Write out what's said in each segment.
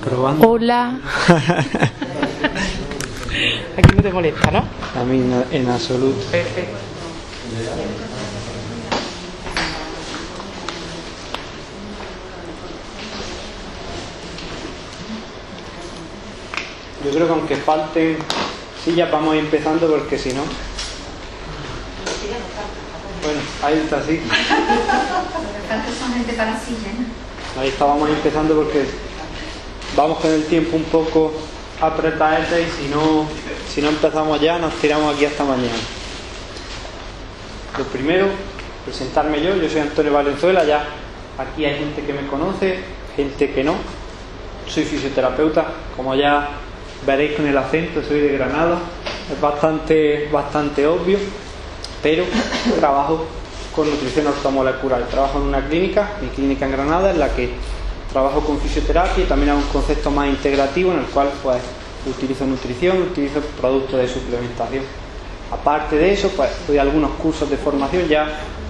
Probando. Hola. Aquí no te molesta, ¿no? A mí no, en absoluto. Perfecto. Yo creo que aunque falten sillas vamos a ir empezando porque si no... Bueno, ahí está, sí. Son gente para sillas, ¿no? Ahí está, vamos a ir empezando porque vamos con el tiempo un poco apretado y si no empezamos ya nos tiramos aquí hasta mañana. Lo primero, presentarme yo soy Antonio Valenzuela, ya aquí hay gente que me conoce, gente que no. Soy fisioterapeuta, como ya veréis con el acento, soy de Granada, es bastante obvio, pero trabajo con nutrición ortomolecular. Trabajo en una clínica, mi clínica en Granada, en la que trabajo con fisioterapia y también hago un concepto más integrativo en el cual pues utilizo nutrición, utilizo productos de suplementación. Aparte de eso, pues doy algunos cursos de formación, ya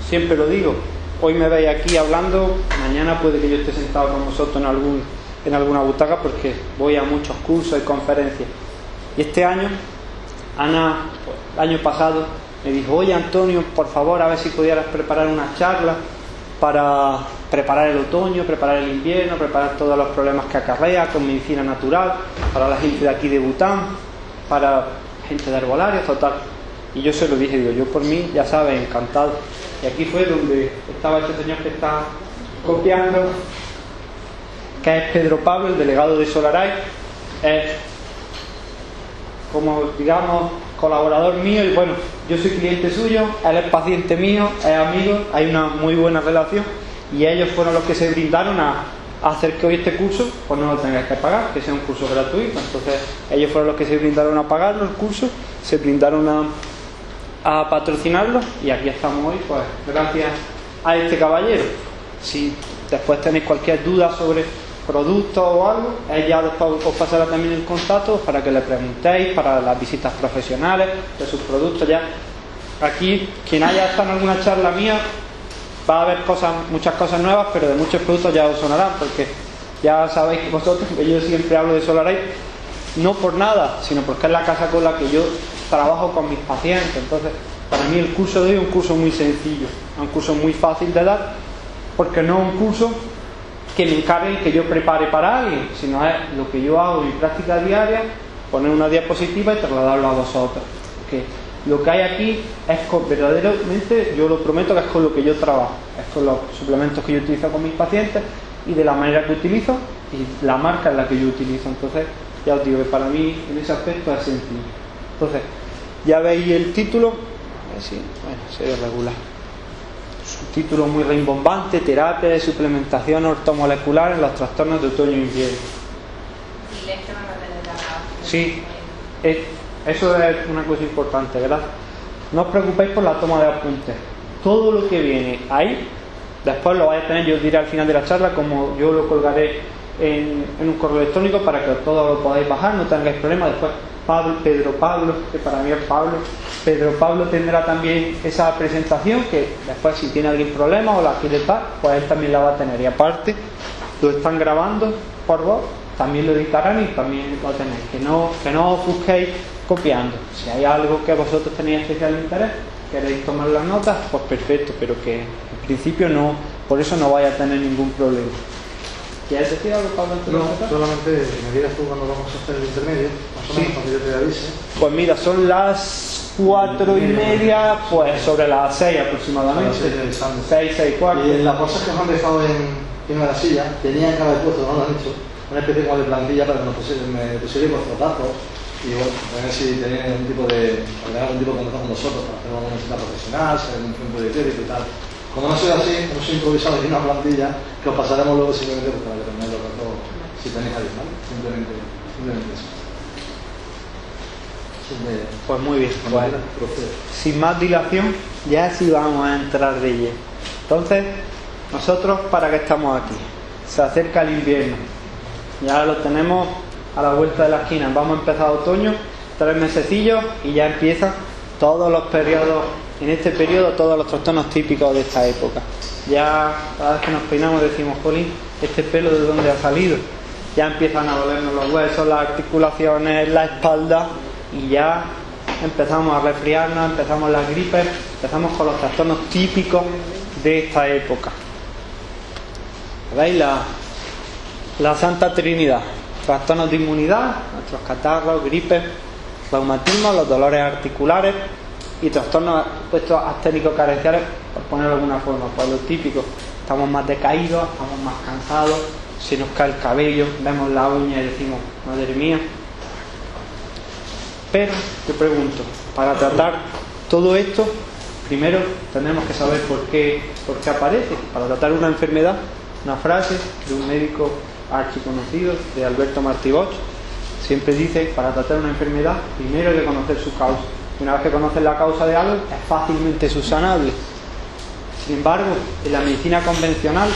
siempre lo digo, hoy me veis aquí hablando, mañana puede que yo esté sentado con vosotros en alguna butaca porque voy a muchos cursos y conferencias. Y este año, Ana, el año pasado, me dijo: oye Antonio, por favor, a ver si pudieras preparar una charla para preparar el otoño, preparar el invierno, preparar todos los problemas que acarrea con medicina natural, para la gente de aquí de Bután, para gente de herbolarios, total. Y yo se lo dije, digo, yo por mí, ya sabes, encantado. Y aquí fue donde estaba este señor que está copiando, que es Pedro Pablo, el delegado de Solaray. Es, como digamos, colaborador mío y bueno, yo soy cliente suyo, él es paciente mío, es amigo, hay una muy buena relación y ellos fueron los que se brindaron a hacer que hoy este curso pues no lo tengáis que pagar, que sea un curso gratuito. Entonces ellos fueron los que se brindaron a pagarlo el curso, se brindaron a patrocinarlo y aquí estamos hoy pues gracias a este caballero. Si después tenéis cualquier duda sobre productos o algo, ella después os pasará también el contacto para que le preguntéis para las visitas profesionales de sus productos. Ya aquí quien haya estado en alguna charla mía va a ver muchas cosas nuevas, pero de muchos productos ya os sonarán, porque ya sabéis vosotros que yo siempre hablo de Solaray, no por nada, sino porque es la casa con la que yo trabajo con mis pacientes. Entonces para mí el curso de hoy es un curso muy sencillo, un curso muy fácil de dar, porque no es un curso que me encarguen que yo prepare para alguien, sino es lo que yo hago en mi práctica diaria, poner una diapositiva y trasladarlo a vosotros. Porque lo que hay aquí es verdaderamente, yo lo prometo, que es con lo que yo trabajo, es con los suplementos que yo utilizo con mis pacientes y de la manera que utilizo y la marca en la que yo utilizo. Entonces ya os digo que para mí en ese aspecto es sencillo. Entonces ya veis el título, a ver si, bueno, se ve regular. Título muy rimbombante: terapia de suplementación ortomolecular en los trastornos de otoño e invierno. Y esto no lo tendrá. Sí, eso es una cosa importante, ¿verdad? No os preocupéis por la toma de apuntes. Todo lo que viene ahí, después lo vais a tener, yo os diré al final de la charla, como yo lo colgaré en un correo electrónico para que todo lo podáis bajar, no tengáis problemas. Después Pedro Pablo, que para mí es Pedro Pablo tendrá también esa presentación, que después si tiene algún problema o la quiere dar, pues él también la va a tener. Y aparte lo están grabando por vos, también lo editarán y también lo tenéis. Que no os busquéis copiando. Si hay algo que vosotros tenéis especial interés, queréis tomar las notas, pues perfecto, pero que en principio no, por eso no vais a tener ningún problema. ¿Quieres decir algo, Pablo? No, solamente me digas tú cuando vamos a hacer el intermedio, más o menos, cuando yo te avise. Pues mira, son las 4:30, pues sobre las 6 aproximadamente. 6:15. Y las cosas que nos han dejado en una silla, tenían que haber puesto, no lo han hecho, una especie como de plantilla para que nos pusieran vuestros datos y bueno, a ver si tenéis algún tipo de contacto con nosotros para hacer una visita profesional, si hay algún tiempo de crédito y tal. Como no soy así, hemos improvisado en una plantilla que os pasaremos luego simplemente para determinar los datos si tenéis ahí, ¿vale? Simplemente eso. Pues muy bien, bueno, sin más dilación, ya sí vamos a entrar de lleno. Entonces, nosotros, ¿para qué estamos aquí? Se acerca el invierno, ya lo tenemos a la vuelta de la esquina. Vamos a empezar otoño, 3 mesecillos y ya empiezan todos los periodos. En este periodo todos los trastornos típicos de esta época. Ya cada vez que nos peinamos decimos: jolín, este pelo ¿de dónde ha salido? ya empiezan a dolernos los huesos, las articulaciones, la espalda, y ya empezamos a resfriarnos, empezamos las gripes, empezamos con los trastornos típicos de esta época. ¿Veis? La Santa Trinidad: trastornos de inmunidad, nuestros catarros, gripes, reumatismo, los dolores articulares y trastornos asténicos carenciales, por ponerlo de alguna forma. Pues lo típico: estamos más decaídos, estamos más cansados, se nos cae el cabello, vemos la uña y decimos, madre mía. Pero te pregunto, para tratar todo esto, primero tenemos que saber por qué aparece. Para tratar una enfermedad, una frase de un médico archiconocido, de Alberto Martí Bosch, siempre dice: para tratar una enfermedad, primero hay que conocer su causa. Una vez que conoces la causa de algo, es fácilmente subsanable. Sin embargo, en la medicina convencional,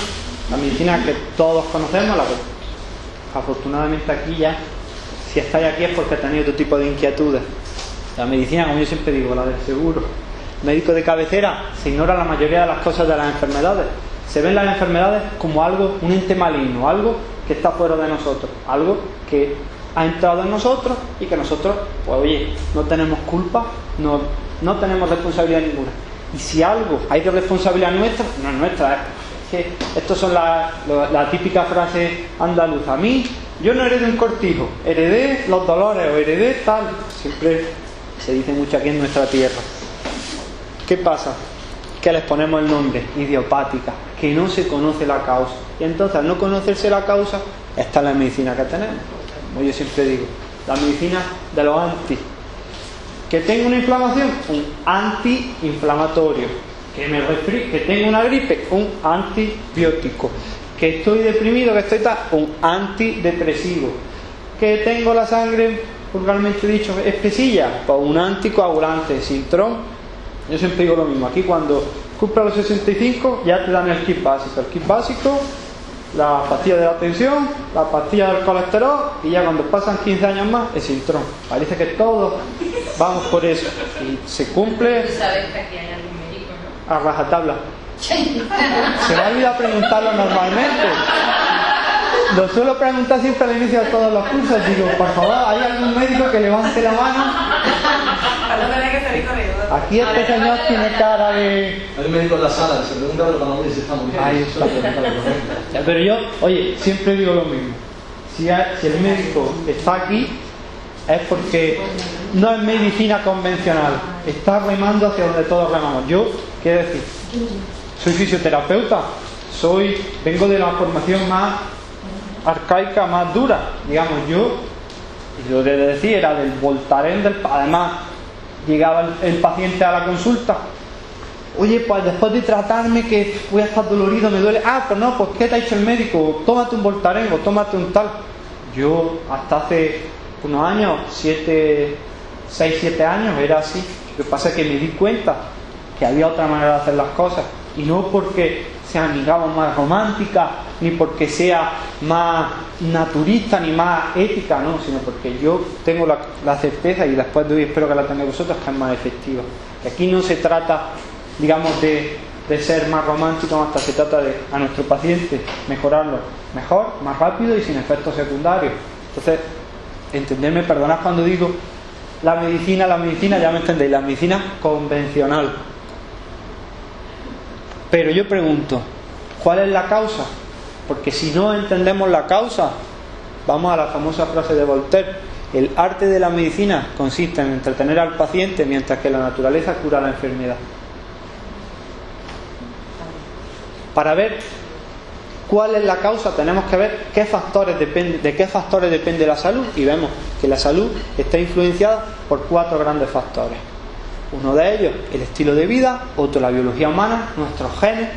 la medicina que todos conocemos, la que afortunadamente aquí ya, si estáis aquí es porque tenéis otro tipo de inquietudes. La medicina, como yo siempre digo, la del seguro, médico de cabecera, se ignora la mayoría de las cosas de las enfermedades. Se ven las enfermedades como algo, un ente maligno, algo que está fuera de nosotros, algo que ha entrado en nosotros y que nosotros, pues oye, no tenemos culpa, no tenemos responsabilidad ninguna. Y si algo hay de responsabilidad nuestra, no es nuestra, que estos son la típica frase andaluza: a mí, yo no heredé un cortijo, heredé los dolores o heredé tal. Siempre se dice mucho aquí en nuestra tierra. ¿Qué pasa? Que les ponemos el nombre: idiopática, que no se conoce la causa. Y entonces, al no conocerse la causa, está la medicina que tenemos. Como yo siempre digo, la medicina de los anti. Que tengo una inflamación, un antiinflamatorio. Que tengo una gripe, un antibiótico. Que estoy deprimido, que estoy tal, un antidepresivo. Que tengo la sangre, vulgarmente dicho, espesilla, pues un anticoagulante. Sintrón. Yo siempre digo lo mismo. Aquí, cuando cumpla los 65, ya te dan el kit básico. El kit básico, la pastilla de la tensión, la pastilla del colesterol, y ya cuando pasan 15 años más, el Sintrón. Parece que todos vamos por eso. Y se cumple. Tú sabes que aquí hay algún médico, ¿no? A rajatabla. Se me ha olvidado preguntarlo normalmente. Lo suelo preguntar siempre al inicio de todos los cursos. Digo, por favor, ¿hay algún médico que levante la mano? Aquí este señor tiene cara de... Hay un médico en la sala que se pregunta, pero para no decir si está muy bien. Ahí está. Pero yo, oye, siempre digo lo mismo. Si el médico está aquí, es porque no es medicina convencional. Está remando hacia donde todos remamos. Yo, quiero decir, soy fisioterapeuta. Vengo de la formación más arcaica, más dura. Digamos, yo lo de decir era del Voltaren, además llegaba el paciente a la consulta: oye, pues después de tratarme que voy a estar dolorido, me duele. Pues no, pues ¿qué te ha dicho el médico? Tómate un Voltaren o tómate un tal. Yo hasta hace unos años, 6-7 años, era así. Lo que pasa es que me di cuenta que había otra manera de hacer las cosas, y no porque sea, digamos, más romántica, ni porque sea más naturista, ni más ética, no, sino porque yo tengo la certeza, y después de hoy espero que la tengáis vosotros, que es más efectiva. Que aquí no se trata, digamos, de ser más romántico, hasta se trata de a nuestro paciente mejorarlo mejor, más rápido y sin efectos secundarios. Entonces, entenderme, perdonad cuando digo la medicina, ya me entendéis, la medicina convencional. Pero yo pregunto, ¿cuál es la causa? Porque si no entendemos la causa, vamos a la famosa frase de Voltaire: el arte de la medicina consiste en entretener al paciente, mientras que la naturaleza cura la enfermedad. Para ver cuál es la causa, tenemos que ver de qué factores depende la salud, y vemos que la salud está influenciada por 4 grandes factores. Uno de ellos, el estilo de vida; otro, la biología humana, nuestros genes;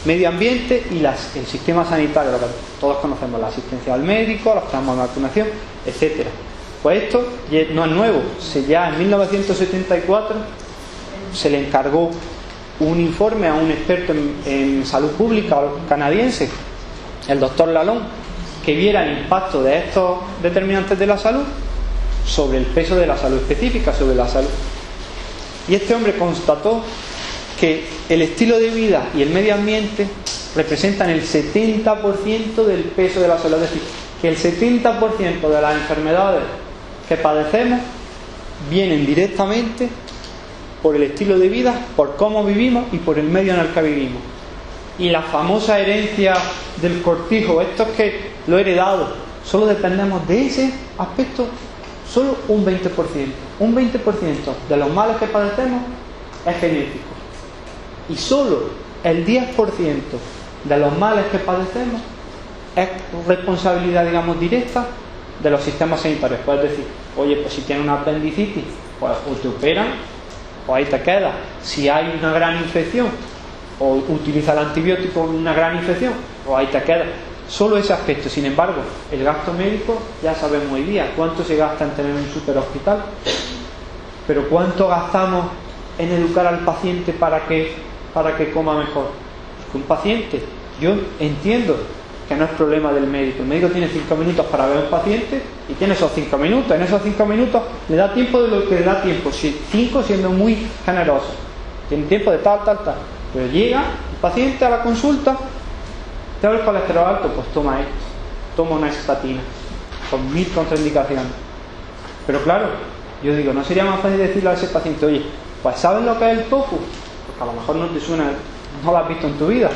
medio ambiente y el sistema sanitario, lo que todos conocemos, la asistencia al médico, los programas de vacunación, etc. Pues esto no es nuevo. Ya en 1974 se le encargó un informe a un experto en salud pública canadiense, el doctor Lalonde, que viera el impacto de estos determinantes de la salud sobre el peso de la salud específica, sobre la salud. Y este hombre constató que el estilo de vida y el medio ambiente representan el 70% del peso de la salud. Es decir, que el 70% de las enfermedades que padecemos vienen directamente por el estilo de vida, por cómo vivimos y por el medio en el que vivimos. Y la famosa herencia del cortijo, esto es que lo he heredado, solo dependemos de ese aspecto, solo un 20%. Un 20% de los males que padecemos es genético. Y solo el 10% de los males que padecemos es responsabilidad, digamos, directa de los sistemas sanitarios. Puedes decir, oye, pues si tienes una apendicitis, pues o te operan o ahí te quedas. Si hay una gran infección, o utiliza el antibiótico en una gran infección, o ahí te quedas. Solo ese aspecto. Sin embargo, el gasto médico, ya sabemos hoy día cuánto se gasta en tener un superhospital, pero cuánto gastamos en educar al paciente para que coma mejor. Porque un paciente, yo entiendo que no es problema del médico. El médico tiene 5 minutos para ver a un paciente y tiene esos 5 minutos. En esos 5 minutos le da tiempo de lo que le da tiempo. 5 siendo muy generoso. Tiene tiempo de tal. Pero llega el paciente a la consulta, tengo el colesterol alto, pues toma esto, toma una estatina, con 1000 contraindicaciones. Pero claro, yo digo, ¿no sería más fácil decirle a ese paciente, oye, pues ¿sabes lo que es el tofu? Porque a lo mejor no te suena, no lo has visto en tu vida.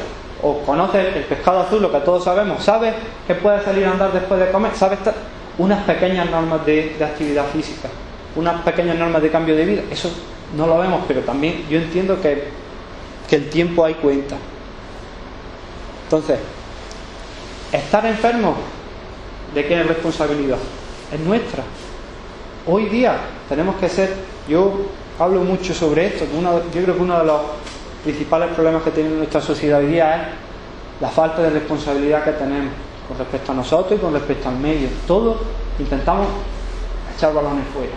O conoces el pescado azul, lo que todos sabemos. ¿Sabes que puedes salir a andar después de comer? ¿Sabes unas pequeñas normas de actividad física? Unas pequeñas normas de cambio de vida. Eso no lo vemos, pero también yo entiendo que el tiempo ahí cuenta. Entonces, estar enfermo, ¿de qué es responsabilidad? Es nuestra. Hoy día tenemos que ser, yo hablo mucho sobre esto, yo creo que uno de los principales problemas que tiene nuestra sociedad hoy día es la falta de responsabilidad que tenemos con respecto a nosotros y con respecto al medio. Todos intentamos echar balones fuera.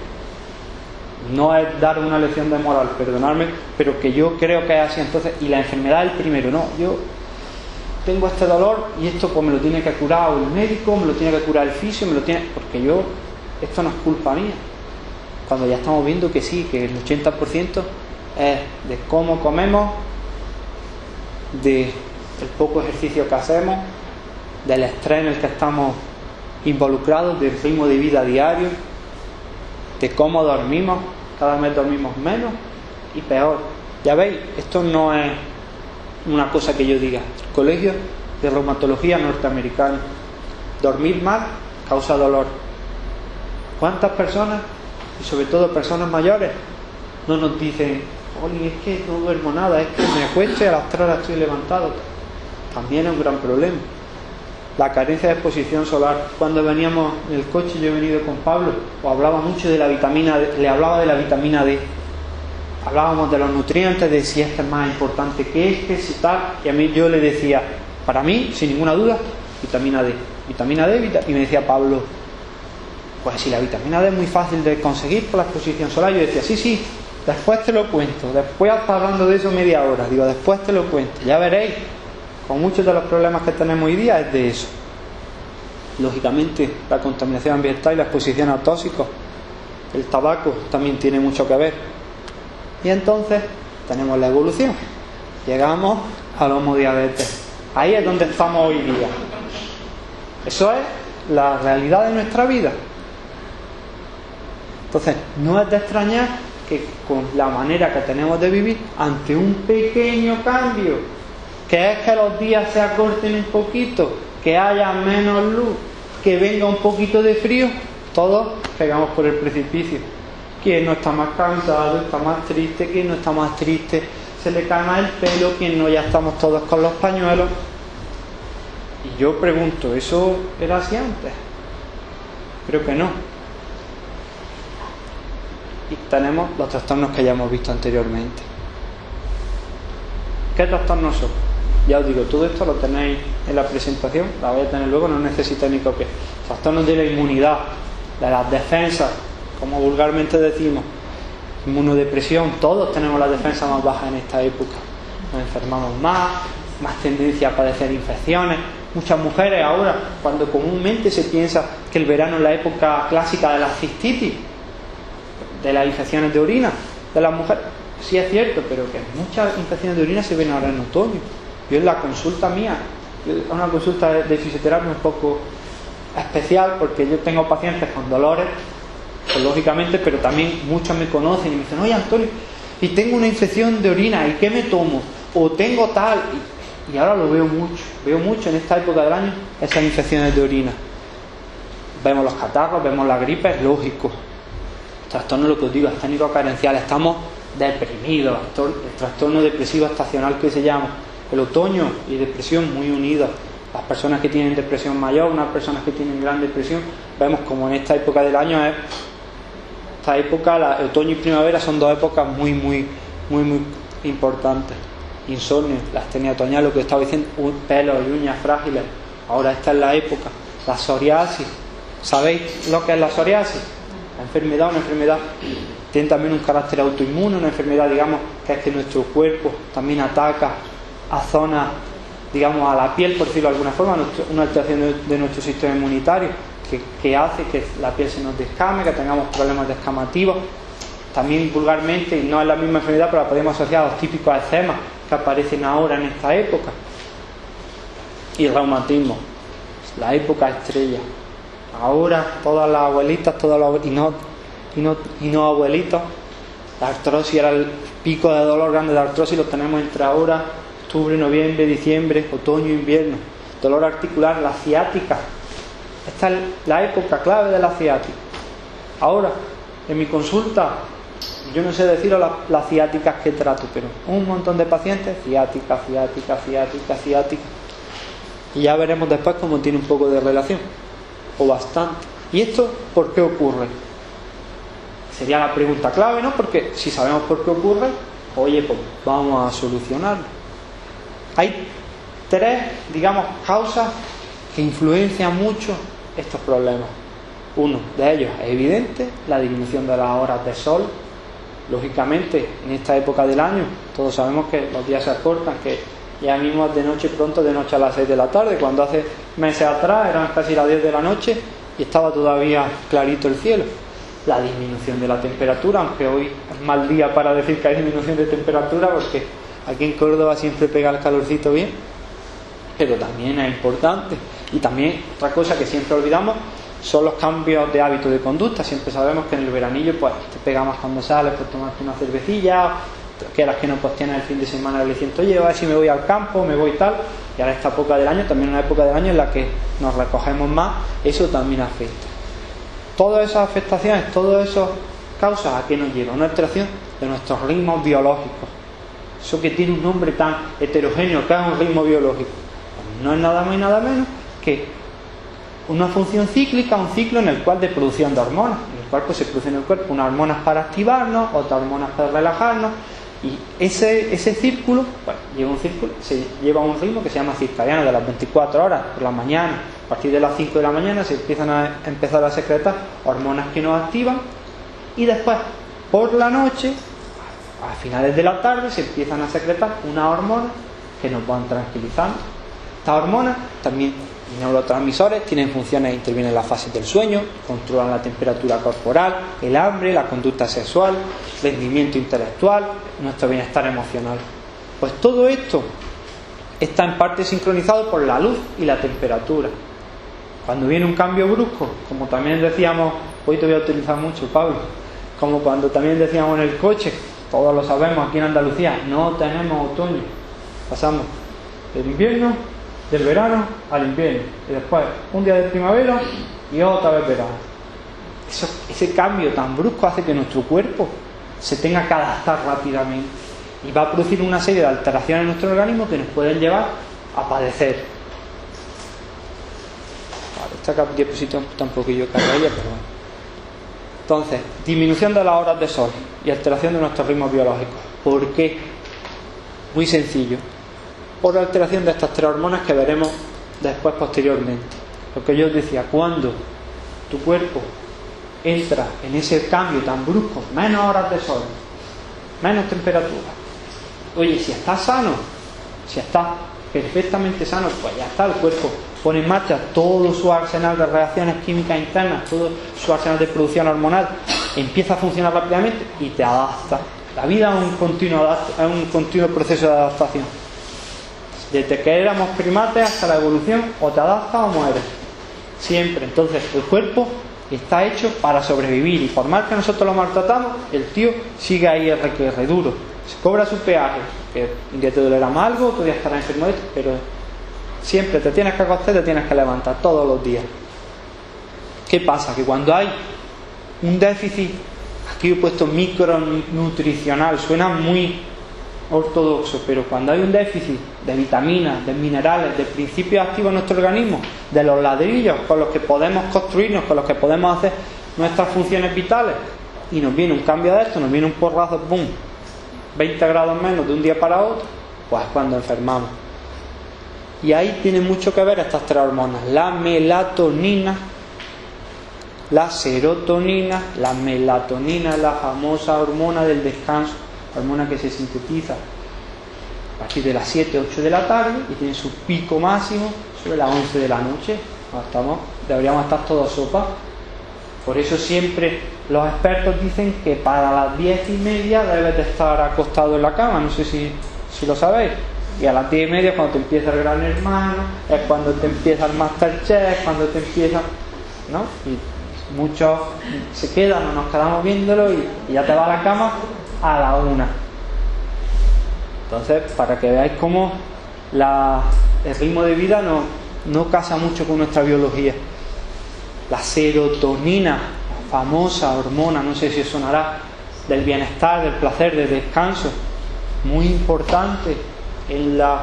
No es dar una lección de moral, perdonadme, pero que yo creo que es así. Entonces, y la enfermedad es el primero, no, yo tengo este dolor y esto pues me lo tiene que curar el médico, me lo tiene que curar el fisio, porque esto no es culpa mía. Cuando ya estamos viendo que sí, que el 80% es de cómo comemos, del poco ejercicio que hacemos, del estrés en el que estamos involucrados, del ritmo de vida diario, de cómo dormimos. Cada vez dormimos menos y peor. Ya veis, esto no es una cosa que yo diga. El Colegio de Reumatología norteamericano, dormir mal causa dolor. ¿Cuántas personas, y sobre todo personas mayores, no nos dicen, oye, es que no duermo nada, es que me acuesto y a las 3 horas estoy levantado? También es un gran problema. La carencia de exposición solar. Cuando veníamos en el coche, yo he venido con Pablo, os hablaba mucho de la vitamina D, le hablaba de la vitamina D. Hablábamos de los nutrientes, de si es más importante que si tal, y a mí yo le decía, para mí, sin ninguna duda, vitamina D. Y me decía Pablo, pues si la vitamina D es muy fácil de conseguir por la exposición solar. Yo decía, sí, después te lo cuento, después hasta hablando de eso media hora, digo, después te lo cuento, ya veréis. Con muchos de los problemas que tenemos hoy día es de eso. Lógicamente, la contaminación ambiental y la exposición a tóxicos, el tabaco también tiene mucho que ver. Y entonces tenemos la evolución. Llegamos al Homo diabetes. Ahí es donde estamos hoy día. Eso es la realidad de nuestra vida. Entonces, no es de extrañar que con la manera que tenemos de vivir, ante un pequeño cambio, que es que los días se acorten un poquito, que haya menos luz, que venga un poquito de frío, todos pegamos por el precipicio. Quien no está más cansado, está más triste, quien no está más triste, se le cae más el pelo, quien no, ya estamos todos con los pañuelos. Y yo pregunto, ¿eso era así antes? Creo que no. Y tenemos los trastornos que ya hemos visto anteriormente. ¿Qué trastornos son? Ya os digo, todo esto lo tenéis en la presentación, la voy a tener luego, no necesitáis ni copiar. Trastornos de la inmunidad, de las defensas, como vulgarmente decimos, inmunodepresión, todos tenemos las defensas más bajas en esta época. Nos enfermamos más tendencia a padecer infecciones. Muchas mujeres ahora, cuando comúnmente se piensa que el verano es la época clásica de la cistitis, de las infecciones de orina de las mujeres, sí es cierto, pero que muchas infecciones de orina se ven ahora en otoño. Yo en la consulta mía, una consulta de fisioterapia un poco especial porque yo tengo pacientes con dolores, pues lógicamente, pero también muchos me conocen y me dicen, oye Antonio, y tengo una infección de orina, ¿y qué me tomo? O tengo tal, y ahora lo veo mucho en esta época del año, esas infecciones de orina. Vemos los catarros, vemos la gripe, es lógico. Trastorno, lo que os digo, técnico carencial, estamos deprimidos, el trastorno depresivo estacional que se llama. El otoño y depresión muy unidos. Las personas que tienen depresión mayor, unas personas que tienen gran depresión, vemos como en esta época del año esta época, otoño y primavera son dos épocas muy importantes. Insomnio, la astenia otoñal, lo que estaba diciendo, pelos y uñas frágiles. Ahora esta es la época. La psoriasis, ¿sabéis lo que es la psoriasis? Una enfermedad tiene también un carácter autoinmune, una enfermedad, digamos, que es que nuestro cuerpo también ataca a zonas, digamos, a la piel, por decirlo de alguna forma, una alteración de nuestro sistema inmunitario que hace que la piel se nos descame, que tengamos problemas descamativos. También vulgarmente, y no es la misma enfermedad, pero la podemos asociar a los típicos eczemas que aparecen ahora en esta época. Y el reumatismo, la época estrella. Ahora todas las abuelitas, y no abuelitos, la artrosis, era el pico de dolor grande de artrosis, lo tenemos entre ahora, octubre, noviembre, diciembre, otoño, invierno. Dolor articular, la ciática. Esta es la época clave de la ciática. Ahora, en mi consulta, yo no sé deciros las ciáticas que trato, pero un montón de pacientes, ciática. Y ya veremos después cómo tiene un poco de relación, o bastante. ¿Y esto por qué ocurre? Sería la pregunta clave, ¿no? Porque si sabemos por qué ocurre, oye, pues vamos a solucionarlo. Hay tres, digamos, causas que influencian mucho estos problemas. Uno de ellos es evidente, la disminución de las horas de sol. Lógicamente, en esta época del año, todos sabemos que los días se acortan, que ya mismo de noche pronto, de noche a las 6 de la tarde, cuando hace meses atrás eran casi las 10 de la noche y estaba todavía clarito el cielo. La disminución de la temperatura, aunque hoy es mal día para decir que hay disminución de temperatura, porque aquí en Córdoba siempre pega el calorcito bien, pero también es importante. Y también otra cosa que siempre olvidamos son los cambios de hábito de conducta. Siempre sabemos que en el veranillo pues te pega más cuando sales por tomarte una cervecilla, que las que no pues tienes el fin de semana le dicen, oye, a ver si me voy al campo, me voy tal. Y ahora esta época del año, también una época del año en la que nos recogemos más, eso también afecta. Todas esas afectaciones, todas esas causas, ¿a qué nos lleva? Una alteración de nuestros ritmos biológicos. Eso que tiene un nombre tan heterogéneo, que es un ritmo biológico. Pues no es nada más y nada menos que una función cíclica, un ciclo en el cual de producción de hormonas, en el cual pues se producen en el cuerpo unas hormonas para activarnos, otras hormonas para relajarnos, y ese círculo, bueno, se lleva un ritmo que se llama circadiano, de las 24 horas, por la mañana, a partir de las 5 de la mañana se empiezan a empezar a secretar hormonas que nos activan, y después, por la noche, a finales de la tarde, se empiezan a secretar unas hormonas que nos van tranquilizando. Estas hormonas también, neurotransmisores, tienen funciones, intervienen en las fases del sueño, controlan la temperatura corporal, el hambre, la conducta sexual, rendimiento intelectual, nuestro bienestar emocional. Pues todo esto está en parte sincronizado por la luz y la temperatura. Cuando viene un cambio brusco, como también decíamos, hoy te voy a utilizar mucho, Pablo, como cuando también decíamos en el coche, todos lo sabemos, aquí en Andalucía no tenemos otoño, pasamos del invierno, del verano al invierno, y después un día de primavera y otra vez verano. Ese cambio tan brusco hace que nuestro cuerpo se tenga que adaptar rápidamente y va a producir una serie de alteraciones en nuestro organismo que nos pueden llevar a padecer. Vale, esta diapositiva está un poquillo cargada, pero bueno. Entonces, disminución de las horas de sol y alteración de nuestros ritmos biológicos. ¿Por qué? Muy sencillo. Por la alteración de estas tres hormonas que veremos después posteriormente. Lo que yo os decía, cuando tu cuerpo entra en ese cambio tan brusco, menos horas de sol, menos temperatura, oye, si estás sano, si estás perfectamente sano, pues ya está, el cuerpo pone en marcha todo su arsenal de reacciones químicas internas, todo su arsenal de producción hormonal, empieza a funcionar rápidamente y te adapta. La vida es un continuo proceso de adaptación. Desde que éramos primates hasta la evolución, o te adaptas o mueres. siempre. Entonces el cuerpo está hecho para sobrevivir, y por más que nosotros lo maltratamos, el tío sigue ahí RQR duro, se cobra su peaje, que un día te dolerá más algo, otro día estarás enfermo de esto, pero siempre te tienes que acostar, te tienes que levantar todos los días. ¿Qué pasa? Que cuando hay un déficit, aquí he puesto micronutricional, suena muy ortodoxo, pero cuando hay un déficit de vitaminas, de minerales, de principios activos en nuestro organismo, de los ladrillos con los que podemos construirnos, con los que podemos hacer nuestras funciones vitales, y nos viene un cambio de esto, nos viene un porrazo, ¡boom!, 20 grados menos de un día para otro, pues es cuando enfermamos. Y ahí tiene mucho que ver estas tres hormonas: la melatonina, la serotonina. La melatonina es la famosa hormona del descanso, hormona que se sintetiza a partir de las 7, 8 de la tarde y tiene su pico máximo sobre las 11 de la noche. Deberíamos estar todos sopa. Por eso siempre los expertos dicen que para las 10:30 debes de estar acostado en la cama. No sé si lo sabéis. Y a las 10:30 cuando te empieza el Gran Hermano, es cuando te empieza el Masterchef, cuando te empieza, ¿no? Y muchos se quedan o nos quedamos viéndolo y ya te va a la cama a la 1. Entonces, para que veáis cómo el ritmo de vida no casa mucho con nuestra biología. La serotonina, la famosa hormona, no sé si os sonará, del bienestar, del placer, del descanso, muy importante en la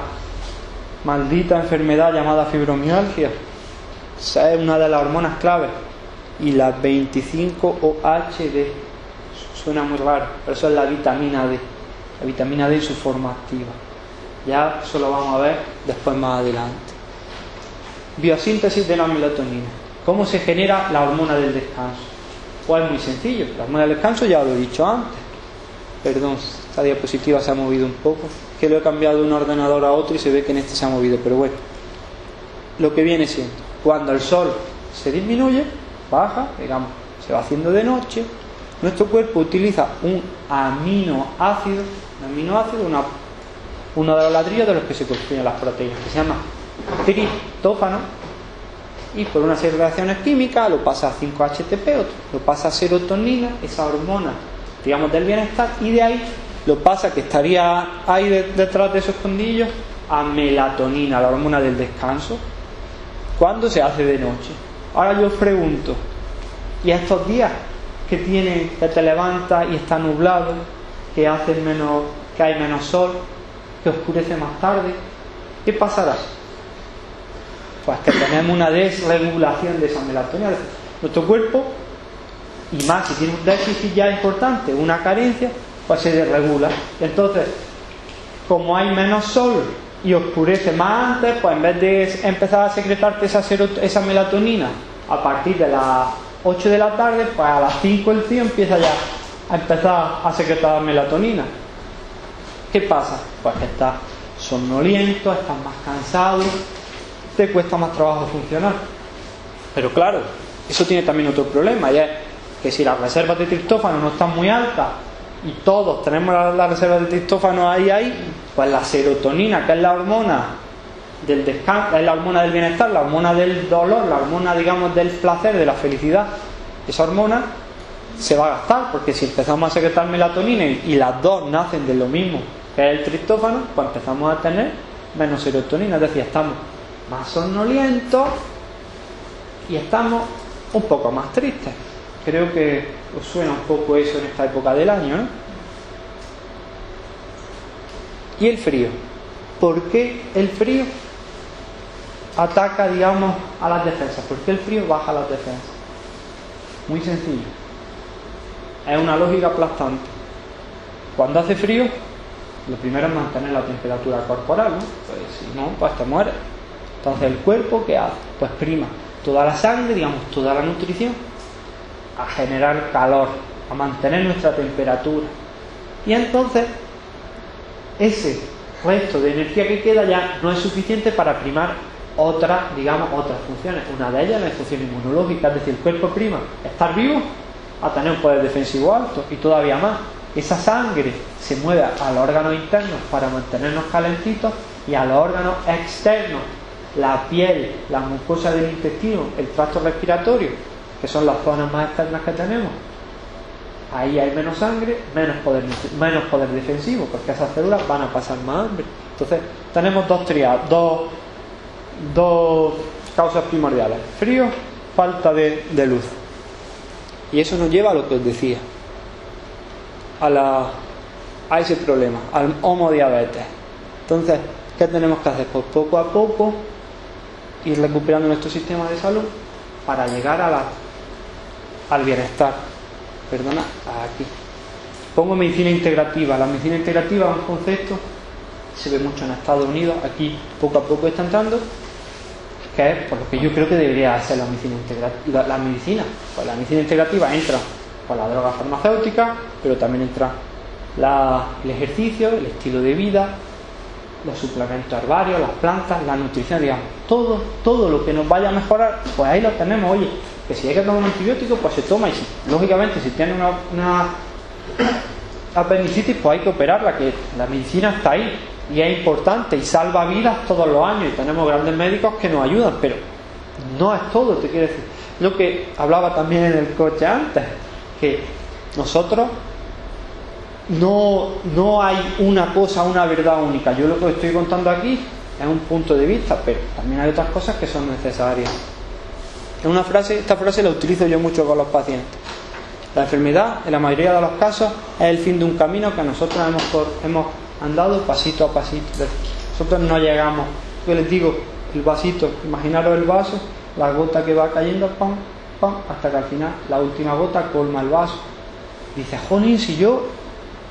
maldita enfermedad llamada fibromialgia. Esa es una de las hormonas claves. Y la 25-OHD, suena muy raro, pero eso es la vitamina D. La vitamina D en su forma activa. Ya eso lo vamos a ver después más adelante. Biosíntesis de la melatonina. ¿Cómo se genera la hormona del descanso? Pues es muy sencillo. La hormona del descanso ya lo he dicho antes. Perdón, esta diapositiva se ha movido un poco. Que lo he cambiado de un ordenador a otro y se ve que en este se ha movido. Pero bueno, lo que viene siendo, cuando el sol se disminuye, baja, digamos, se va haciendo de noche, nuestro cuerpo utiliza un aminoácido, uno de los ladrillos de los que se construyen las proteínas, que se llama triptófano, y por una serie de reacciones químicas lo pasa a 5-HTP, lo pasa a serotonina, esa hormona, digamos, del bienestar, y de ahí lo pasa, que estaría ahí detrás de esos condillos, a melatonina, la hormona del descanso, cuando se hace de noche. Ahora yo os pregunto, ¿y estos días que te levantas y está nublado, que hay menos sol, que oscurece más tarde, qué pasará? Pues que tenemos una desregulación de esa melatonina. Nuestro cuerpo, y más si tiene un déficit ya importante, una carencia, pues se desregula. Entonces, como hay menos sol y oscurece más antes, pues en vez de empezar a secretarte esa melatonina a partir de las 8 de la tarde, pues a las 5 el tío empieza ya a empezar a secretar melatonina. ¿Qué pasa? Pues que estás somnoliento, estás más cansado, te cuesta más trabajo funcionar. Pero claro, eso tiene también otro problema, y es que si las reservas de triptófano no están muy altas y todos tenemos las reservas de triptófano ahí, pues la serotonina, que es la hormona del descanso, es la hormona del bienestar, la hormona del dolor, la hormona, digamos, del placer, de la felicidad, esa hormona se va a gastar, porque si empezamos a secretar melatonina y las dos nacen de lo mismo que es el triptófano, pues empezamos a tener menos serotonina, es decir, estamos más somnolientos y estamos un poco más tristes. Creo que os suena un poco eso en esta época del año, ¿no? Y el frío. ¿Por qué el frío ataca, digamos, a las defensas? ¿Por qué el frío baja las defensas? Muy sencillo. Es una lógica aplastante. Cuando hace frío, lo primero es mantener la temperatura corporal, ¿no? Pues si no, pues te mueres. Entonces el cuerpo, ¿qué hace? Pues prima toda la sangre, digamos, toda la nutrición a generar calor, a mantener nuestra temperatura. Y entonces ese resto de energía que queda ya no es suficiente para primar otras funciones. Una de ellas es la función inmunológica, es decir, el cuerpo prima estar vivo a tener un poder defensivo alto, y todavía más, esa sangre se mueve a los órganos internos para mantenernos calentitos y a los órganos externos la piel, la mucosa del intestino, el tracto respiratorio, que son las zonas más externas que tenemos, ahí hay menos sangre, menos poder defensivo, porque esas células van a pasar más hambre. Entonces tenemos dos causas primordiales: frío, falta de luz. Y eso nos lleva a lo que os decía, a ese problema, al homodiabetes. Entonces, ¿qué tenemos que hacer? Pues poco a poco ir recuperando nuestro sistema de salud para llegar al bienestar. Perdona, aquí pongo medicina integrativa. La medicina integrativa es un concepto, se ve mucho en Estados Unidos, aquí poco a poco está entrando, que es por lo que yo creo que debería ser la medicina integrativa. La medicina integrativa entra con la droga farmacéutica, pero también entra el ejercicio, el estilo de vida, los suplementos herbarios, las plantas, la nutrición, digamos, todo lo que nos vaya a mejorar, pues ahí lo tenemos. Oye, que si hay que tomar un antibiótico, pues se toma, y lógicamente si tiene una apendicitis, pues hay que operarla, que la medicina está ahí y es importante y salva vidas todos los años, y tenemos grandes médicos que nos ayudan, pero no es todo, te quiero decir. Lo que hablaba también en el coche antes, que nosotros no hay una cosa, una verdad única. Yo lo que estoy contando aquí es un punto de vista, pero también hay otras cosas que son necesarias. Esta frase la utilizo yo mucho con los pacientes. La enfermedad, en la mayoría de los casos, es el fin de un camino que nosotros hemos andado pasito a pasito. Nosotros no llegamos, yo les digo, el vasito, imaginaros el vaso, la gota que va cayendo, pam, pam, hasta que al final la última gota colma el vaso. Dice, jolín, si yo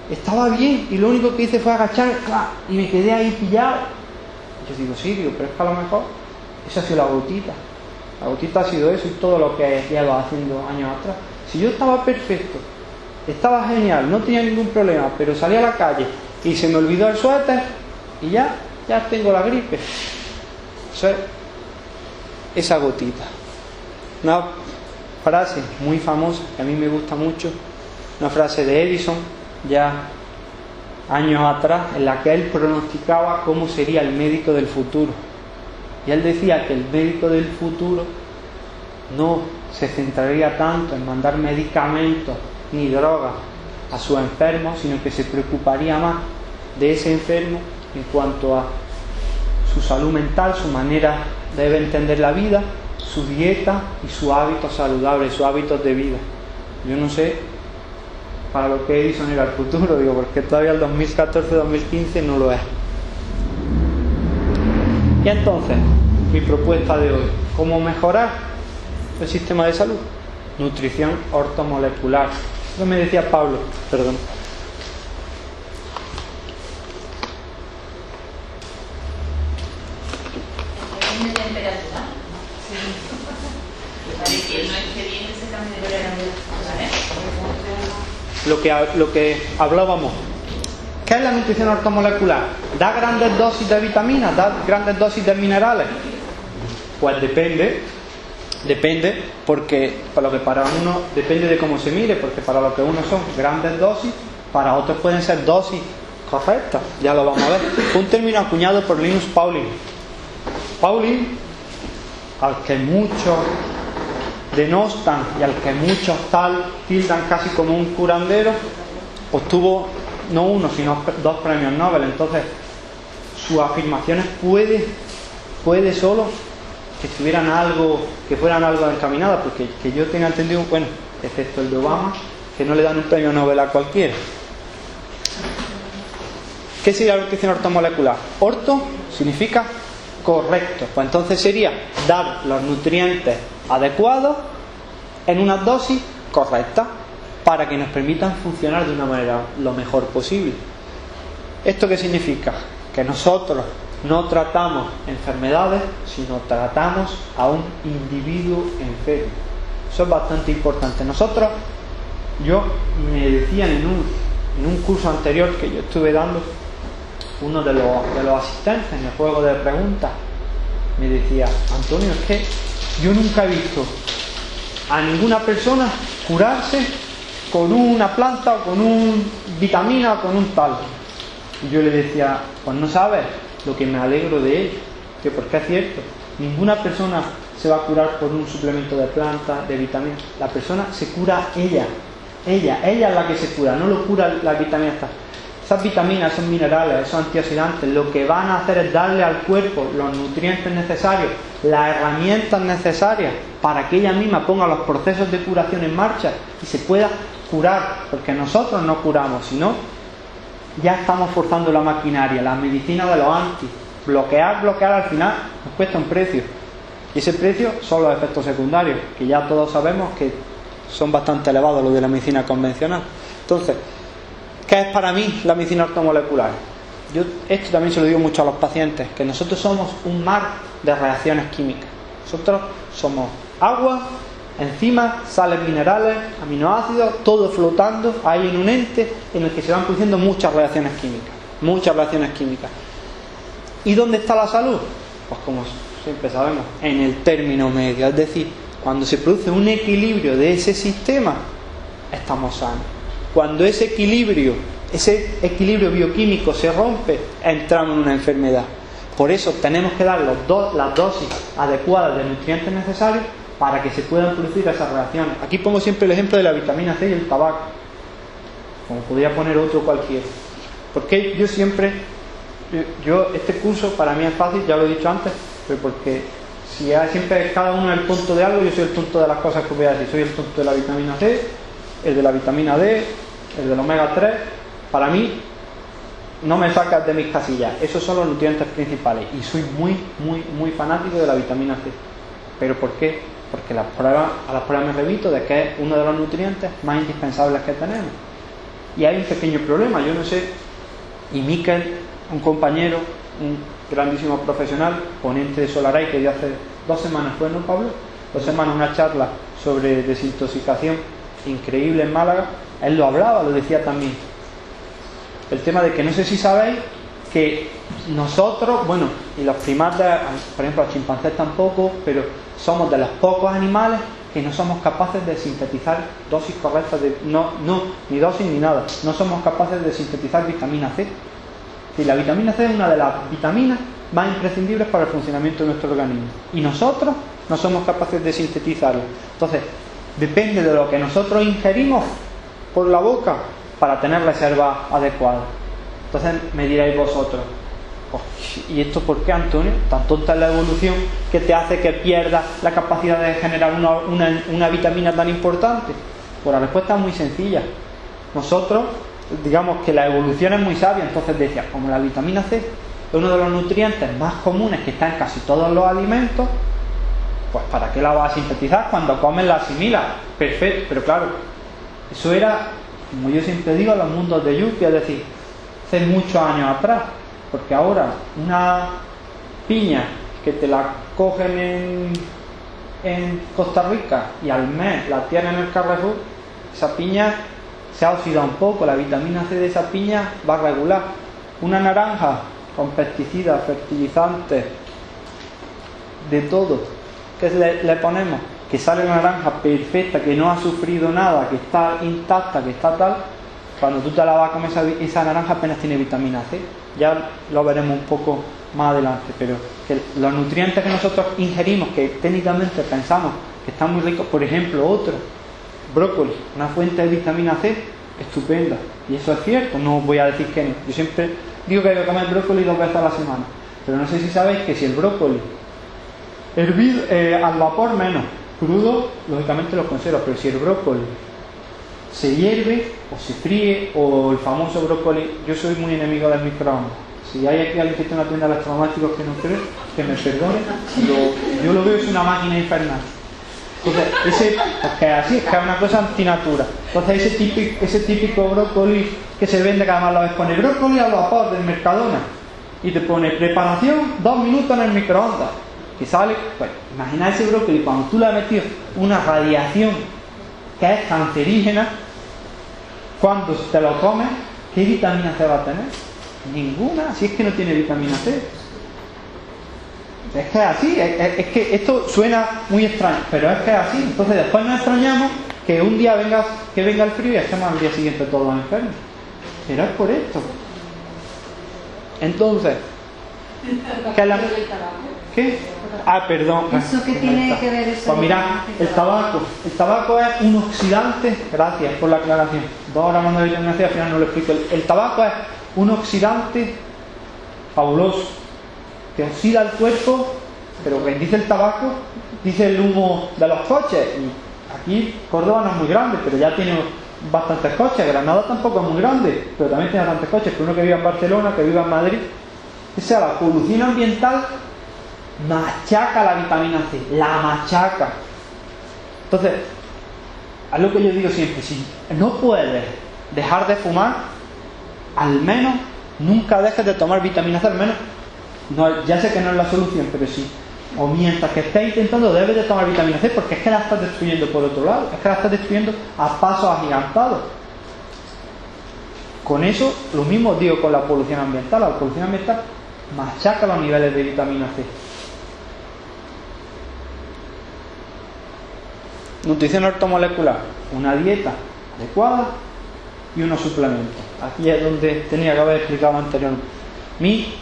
estaba bien y lo único que hice fue agachar, ¡clac!, y me quedé ahí pillado. Yo digo, sí, pero es que a lo mejor esa ha sido la gotita. La gotita ha sido eso y todo lo que lleva haciendo años atrás. Si yo estaba perfecto, estaba genial, no tenía ningún problema, pero salí a la calle y se me olvidó el suéter y ya tengo la gripe. Eso es esa gotita. Una frase muy famosa que a mí me gusta mucho, una frase de Edison, ya años atrás, en la que él pronosticaba cómo sería el médico del futuro. Y él decía que el médico del futuro no se centraría tanto en mandar medicamentos ni drogas a sus enfermos, sino que se preocuparía más de ese enfermo en cuanto a su salud mental, su manera de entender la vida, su dieta y sus hábitos saludables, sus hábitos de vida. Yo no sé para lo que Edison era el futuro, digo, porque todavía el 2014-2015 no lo es. Y entonces, mi propuesta de hoy, ¿cómo mejorar el sistema de salud? Nutrición ortomolecular. Eso me decía Pablo, perdón. ¿De temperatura? Sí. Parece que no esté bien ese cambio de temperatura. Lo que hablábamos. ¿Qué es la nutrición ortomolecular? ¿Da grandes dosis de vitaminas? ¿Da grandes dosis de minerales? Pues depende, porque por lo que para uno depende de cómo se mire, porque para lo que uno son grandes dosis, para otros pueden ser dosis correctas. Ya lo vamos a ver. Un término acuñado por Linus Pauling. Pauling, al que muchos denostan y al que muchos tildan casi como un curandero, obtuvo no uno sino 2 premios Nobel. Entonces sus afirmaciones puede solo que fueran algo encaminadas, porque que yo tenga entendido, bueno, excepto el de Obama, que no le dan un premio Nobel a cualquiera. ¿Qué sería la nutrición ortomolecular? Orto significa correcto, pues entonces sería dar los nutrientes adecuados en una dosis correcta para que nos permitan funcionar de una manera lo mejor posible. ¿Esto qué significa? Que nosotros no tratamos enfermedades, sino tratamos a un individuo enfermo. Eso es bastante importante. Yo me decían en un curso anterior que yo estuve dando, uno de los asistentes en el juego de preguntas me decía, Antonio, es que yo nunca he visto a ninguna persona curarse con una planta o con un vitamina o con un tal. Y yo le decía, pues no sabes lo que me alegro de él, tío, porque es cierto, ninguna persona se va a curar por un suplemento de plantas, de vitaminas. La persona se cura ella es la que se cura, no lo cura las vitaminas. Esas vitaminas, esos minerales, esos antioxidantes, lo que van a hacer es darle al cuerpo los nutrientes necesarios, las herramientas necesarias para que ella misma ponga los procesos de curación en marcha y se pueda curar, porque nosotros no curamos, sino ya estamos forzando la maquinaria, la medicina de los anti. Bloquear al final nos cuesta un precio, y ese precio son los efectos secundarios, que ya todos sabemos que son bastante elevados los de la medicina convencional. Entonces, ¿qué es para mí la medicina ortomolecular? Yo esto también se lo digo mucho a los pacientes, que nosotros somos un mar de reacciones químicas. Nosotros somos agua, enzimas, sales minerales, aminoácidos, todo flotando ahí en un ente en el que se van produciendo muchas reacciones químicas. ¿Y dónde está la salud? Pues como siempre sabemos, en el término medio, es decir, cuando se produce un equilibrio de ese sistema, estamos sanos. Cuando ese equilibrio bioquímico se rompe, entramos en una enfermedad. Por eso tenemos que dar las dosis adecuadas de nutrientes necesarios para que se puedan producir esas reacciones. Aquí pongo siempre el ejemplo de la vitamina C y el tabaco, como podría poner otro cualquiera. Porque este curso para mí es fácil, ya lo he dicho antes, pero porque si siempre cada uno es el tonto de algo, yo soy el tonto de las cosas que voy a decir. Soy el tonto de la vitamina C, el de la vitamina D, el del omega 3. Para mí no me sacas de mis casillas, esos son los nutrientes principales, y soy muy fanático de la vitamina C. ¿Pero por qué? Porque a las pruebas me remito de que es uno de los nutrientes más indispensables que tenemos. Y hay un pequeño problema, yo no sé, y Miquel, un compañero, un grandísimo profesional, ponente de Solaray, que dio hace 2 semanas, ¿fue, no, Pablo? 2 semanas una charla sobre desintoxicación increíble en Málaga. Él lo hablaba, lo decía también. El tema de que no sé si sabéis que nosotros, bueno, y los primates, por ejemplo los chimpancés tampoco, pero somos de los pocos animales que no somos capaces de sintetizar dosis correctas ni dosis ni nada. No somos capaces de sintetizar vitamina C. Y la vitamina C es una de las vitaminas más imprescindibles para el funcionamiento de nuestro organismo. Y nosotros no somos capaces de sintetizarla. Entonces, depende de lo que nosotros ingerimos por la boca para tener reservas adecuadas. Entonces me diréis vosotros, ¿y esto por qué, Antonio? Tan tonta es la evolución que te hace que pierdas la capacidad de generar una vitamina tan importante. Pues la respuesta es muy sencilla. Nosotros, digamos que la evolución es muy sabia, entonces decía, como la vitamina C es uno de los nutrientes más comunes que está en casi todos los alimentos, pues ¿para qué la vas a sintetizar? Cuando comes la asimilas. Perfecto, pero claro, eso era, como yo siempre digo, los mundos de Yuppie, es decir, hace muchos años atrás, porque ahora una piña que te la cogen en Costa Rica y al mes la tienen en el Carrefour, esa piña se ha oxidado un poco, la vitamina C de esa piña va regular. Una naranja con pesticidas, fertilizantes, de todo, ¿qué le ponemos? Que sale una naranja perfecta, que no ha sufrido nada, que está intacta, que está tal. Cuando tú te la vas a comer, esa naranja apenas tiene vitamina C. Ya lo veremos un poco más adelante, pero que los nutrientes que nosotros ingerimos, que técnicamente pensamos que están muy ricos, por ejemplo, brócoli, una fuente de vitamina C estupenda, y eso es cierto, no voy a decir que no. Yo siempre digo que hay que comer brócoli 2 veces a la semana, pero no sé si sabéis que si el brócoli hervido, al vapor menos, crudo, lógicamente lo conserva, pero si el brócoli se hierve o se fríe, o el famoso brócoli, yo soy muy enemigo del microondas. Si hay aquí alguien que tiene una tienda de electrodomésticos que no cree, que me perdone, yo lo veo, es una máquina infernal. Entonces, es que así, es que es una cosa antinatura. Entonces ese típico brócoli que se vende, que además lo ves, pone brócoli al vapor del Mercadona y te pone preparación 2 minutos en el microondas, que sale, pues imagina ese brócoli cuando tú le has metido una radiación que es cancerígena, cuando te lo comes, ¿qué vitamina C va a tener? Ninguna, si es que no tiene vitamina C. Es que es así, es que esto suena muy extraño, pero es que es así. Entonces después nos extrañamos que un día venga el frío y estemos al día siguiente todos enfermos. Pero es por esto. Entonces, ¿qué es la... ¿Qué? Ah, perdón. ¿Eso qué tiene que ver eso? Pues mirad, el tabaco es un oxidante. Gracias por la aclaración. 2 horas más de vitamina C, al final no lo explico. El tabaco es un oxidante fabuloso que oxida el cuerpo, pero quien dice el tabaco dice el humo de los coches. Y aquí Córdoba no es muy grande, pero ya tiene bastantes coches. Granada tampoco es muy grande, pero también tiene bastantes coches. Que uno que viva en Barcelona, que viva en Madrid. O sea, la polución ambiental machaca la vitamina C, la machaca. Entonces, es lo que yo digo siempre: si no puedes dejar de fumar, al menos nunca dejes de tomar vitamina C. Al menos, no, ya sé que no es la solución, pero sí, o mientras que estés intentando, debes de tomar vitamina C, porque es que la estás destruyendo por otro lado, es que la estás destruyendo a pasos agigantados. Con eso, lo mismo digo con la polución ambiental. La polución ambiental machaca los niveles de vitamina C. Nutrición ortomolecular: una dieta adecuada y unos suplementos. Aquí es donde tenía que haber explicado anteriormente. A mí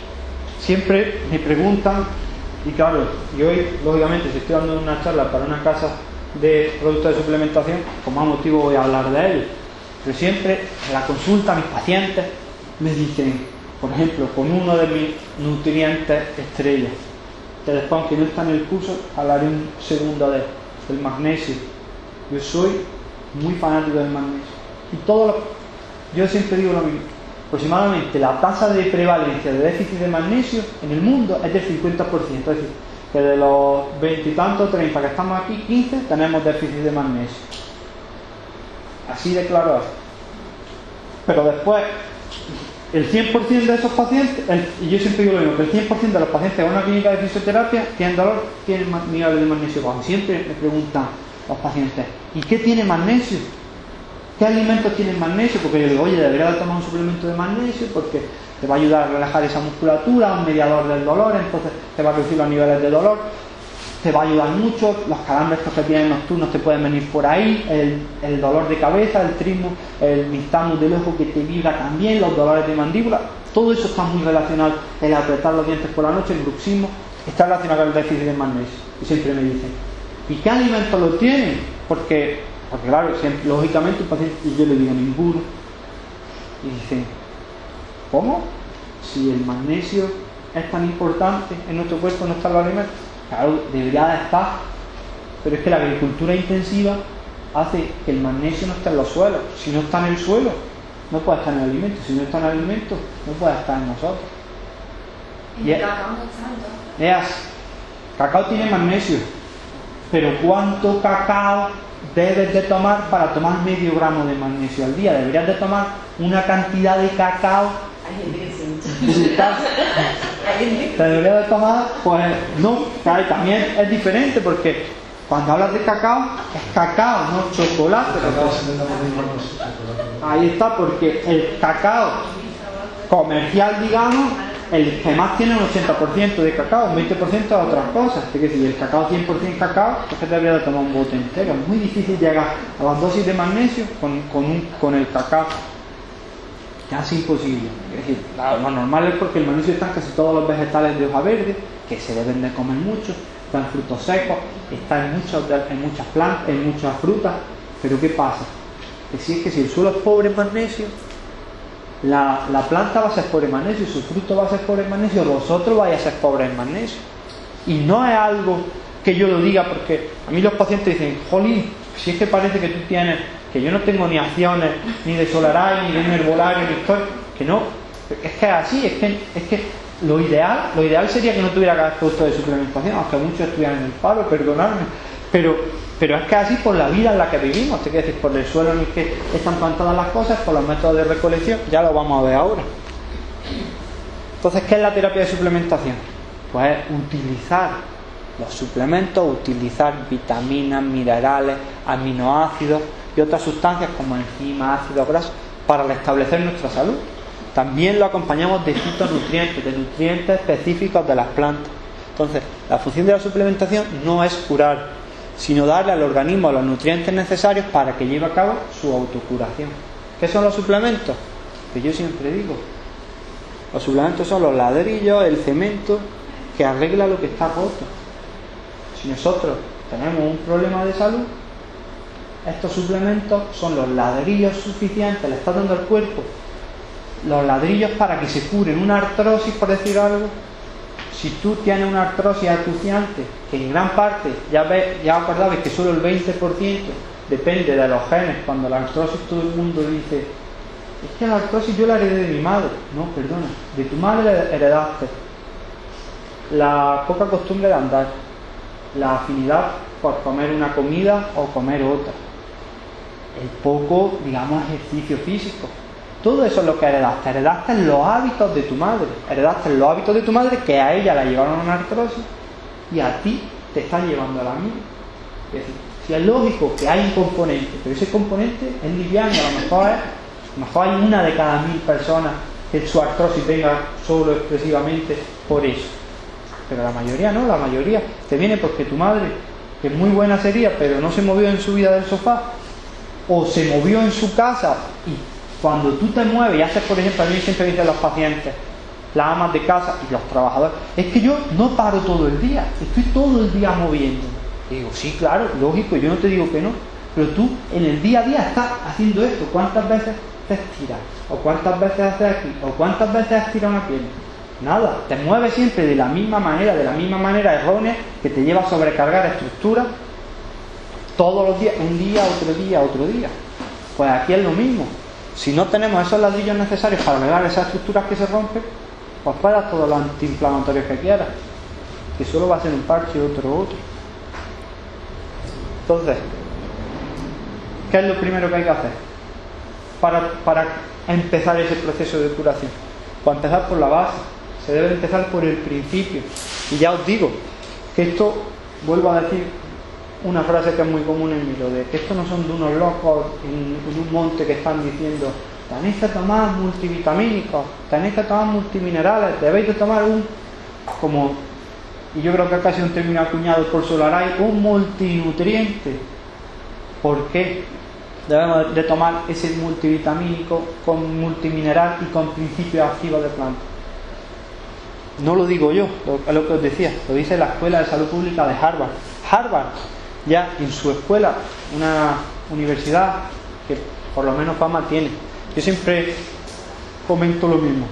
siempre me preguntan, y claro, y hoy lógicamente si estoy dando una charla para una casa de productos de suplementación, con más motivo voy a hablar de ellos, pero siempre en la consulta mis pacientes me dicen, por ejemplo, con uno de mis nutrientes estrella, que después, aunque no está en el curso, hablaré un segundo de él, el magnesio. Yo soy muy fanático del magnesio. Y yo siempre digo lo mismo: aproximadamente la tasa de prevalencia de déficit de magnesio en el mundo es del 50%. Es decir, que de los 20 y tantos, 30 que estamos aquí, 15 tenemos déficit de magnesio. Así de claro es. Pero después, el 100% de esos pacientes, y yo siempre digo lo mismo, que el 100% de los pacientes en una clínica de fisioterapia tienen dolor, tienen niveles de magnesio bajo. Siempre me preguntan los pacientes: ¿y qué tiene magnesio? ¿Qué alimentos tienen magnesio? Porque yo digo: oye, deberías tomar un suplemento de magnesio porque te va a ayudar a relajar esa musculatura, un mediador del dolor, entonces te va a reducir los niveles de dolor, te va a ayudar mucho, los calambres que tienes nocturnos te pueden venir por ahí, el dolor de cabeza, el trismo, el nixtamus del ojo que te vibra también, los dolores de mandíbula, todo eso está muy relacionado. El apretar los dientes por la noche, el bruxismo, está relacionado con el déficit de magnesio. Y siempre me dicen: ¿y qué alimentos lo tienen? Porque claro, siempre, lógicamente el paciente, y yo le digo: ninguno. Y dicen: ¿cómo? Si el magnesio es tan importante en nuestro cuerpo, no está en los alimentos. Claro, debería de estar, pero es que la agricultura intensiva hace que el magnesio no esté en los suelos. Si no está en el suelo, no puede estar en el alimento. Si no está en el alimento, no puede estar en nosotros. ¿Y el cacao no está? Veas, cacao tiene magnesio, pero ¿cuánto cacao debes de tomar para tomar medio gramo de magnesio al día? Deberías de tomar una cantidad de cacao. Hay gente que se hincha. Te deberías de tomar, pues no, claro, también es diferente, porque cuando hablas de cacao, es cacao, no chocolate. Ahí está, porque el cacao comercial, digamos, el que más tiene un 80% de cacao, un 20% de otras cosas. Es decir, el cacao 100% cacao, es que debería de tomar un bote entero. Es muy difícil llegar a las dosis de magnesio con el cacao. Casi imposible. Es decir, lo normal es porque el magnesio está en casi todos los vegetales de hoja verde, que se deben de comer mucho, está en frutos secos, está en muchas plantas, en muchas frutas. Pero ¿qué pasa? Que si el suelo es pobre en magnesio, la planta va a ser pobre en magnesio, su fruto va a ser pobre en magnesio, vosotros vais a ser pobres en magnesio. Y no es algo que yo lo diga porque a mí los pacientes dicen: jolín, si es que parece que tú tienes, que yo no tengo ni acciones ni de Solaray, ni de un herbolario, ni estoy, que no, es que es así, es que lo ideal sería que no tuviera que haber productos de suplementación, aunque muchos estuvieran en el paro, perdonadme, pero es que así por la vida en la que vivimos, te quiero decir, por el suelo en el que están plantadas las cosas, por los métodos de recolección, ya lo vamos a ver ahora. Entonces, ¿qué es la terapia de suplementación? Pues utilizar los suplementos, utilizar vitaminas, minerales, aminoácidos y otras sustancias como enzimas, ácidos grasos para restablecer nuestra salud. También lo acompañamos de fitonutrientes, de nutrientes específicos de las plantas. Entonces, la función de la suplementación no es curar, sino darle al organismo los nutrientes necesarios para que lleve a cabo su autocuración. ¿Qué son los suplementos? Que yo siempre digo, los suplementos son los ladrillos, el cemento que arregla lo que está roto. Si nosotros tenemos un problema de salud, estos suplementos son los ladrillos suficientes, le está dando al cuerpo los ladrillos para que se curen una artrosis, por decir algo. Si tú tienes una artrosis acuciante, que en gran parte, ya acordabais que solo el 20% depende de los genes. Cuando la artrosis todo el mundo dice, es que la artrosis yo la heredé de mi madre. No, perdona, de tu madre heredaste la poca costumbre de andar, la afinidad por comer una comida o comer otra, el poco, digamos, ejercicio físico. Todo eso es lo que heredaste. Heredaste los hábitos de tu madre. Heredaste los hábitos de tu madre, que a ella la llevaron a una artrosis y a ti te están llevando a la misma. Es decir, si es lógico que hay un componente, pero ese componente es liviano, a lo mejor hay una de cada 1000 personas que su artrosis venga solo expresivamente por eso. Pero la mayoría no, la mayoría te viene porque tu madre, que es muy buena sería, pero no se movió en su vida del sofá, o se movió en su casa. Y cuando tú te mueves y haces, por ejemplo, a mí siempre dicen los pacientes, las amas de casa y los trabajadores, es que yo no paro todo el día, estoy todo el día moviendo. Y digo, sí, claro, lógico, yo no te digo que no, pero tú en el día a día estás haciendo esto. ¿Cuántas veces te estiras? ¿O cuántas veces haces aquí? ¿O cuántas veces has tirado una pierna? Nada, te mueves siempre de la misma manera errónea, que te lleva a sobrecargar estructuras todos los días, un día, otro día. Pues aquí es lo mismo. Si no tenemos esos ladrillos necesarios para arreglar esas estructuras que se rompen, pues puedes todos los antiinflamatorios que quieras, que solo va a ser un parche y otro. Entonces, ¿qué es lo primero que hay que hacer para empezar ese proceso de curación? Pues empezar por la base. Se debe empezar por el principio. Y ya os digo que esto, vuelvo a decir una frase que es muy común en mí, lo de que esto no son de unos locos en un monte que están diciendo, tenéis que tomar multivitamínicos, tenéis que tomar multiminerales, debéis de tomar y yo creo que es casi un término acuñado por Solaray, un multinutriente. ¿Por qué debemos de tomar ese multivitamínico con multimineral y con principios activos de planta? No lo digo yo, es lo que os decía, lo dice la Escuela de Salud Pública de Harvard. Harvard, ya en su escuela, una universidad que por lo menos fama tiene. Yo siempre comento lo mismo,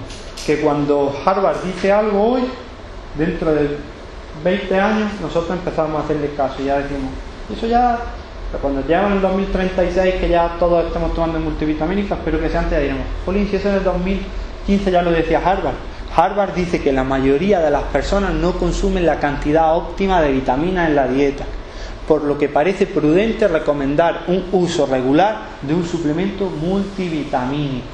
que cuando Harvard dice algo hoy, dentro de 20 años nosotros empezamos a hacerle caso y ya decimos, eso ya, pero cuando llegamos en el 2036, que ya todos estamos tomando multivitamínicos, espero que sea antes, ya diremos, jolín, si eso en el 2015 ya lo decía Harvard. Harvard dice que la mayoría de las personas no consumen la cantidad óptima de vitaminas en la dieta, por lo que parece prudente recomendar un uso regular de un suplemento multivitamínico.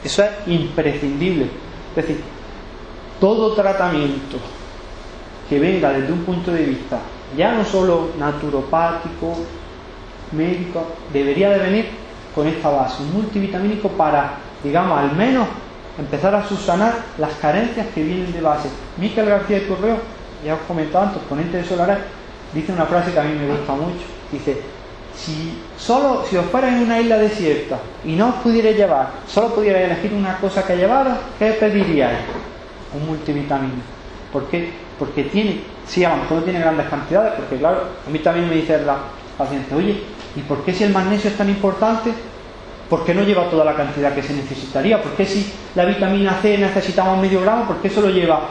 Eso es imprescindible. Es decir, todo tratamiento que venga desde un punto de vista ya no solo naturopático, médico, debería de venir con esta base, un multivitamínico para, digamos, al menos empezar a subsanar las carencias que vienen de base. Miquel García de Correo, ya os comentaba antes, ponente de Solaray, dice una frase que a mí me gusta mucho. Dice, si os fuerais en una isla desierta y no os pudierais llevar, solo pudierais elegir una cosa que llevaros, ¿qué pediríais? Un multivitamínico. ¿Por qué? Porque tiene, sí, a lo mejor no tiene grandes cantidades, porque claro, a mí también me dice la paciente, oye, ¿y por qué si el magnesio es tan importante? ¿Por qué no lleva toda la cantidad que se necesitaría? ¿Por qué si la vitamina C necesitamos medio gramo, por qué solo lleva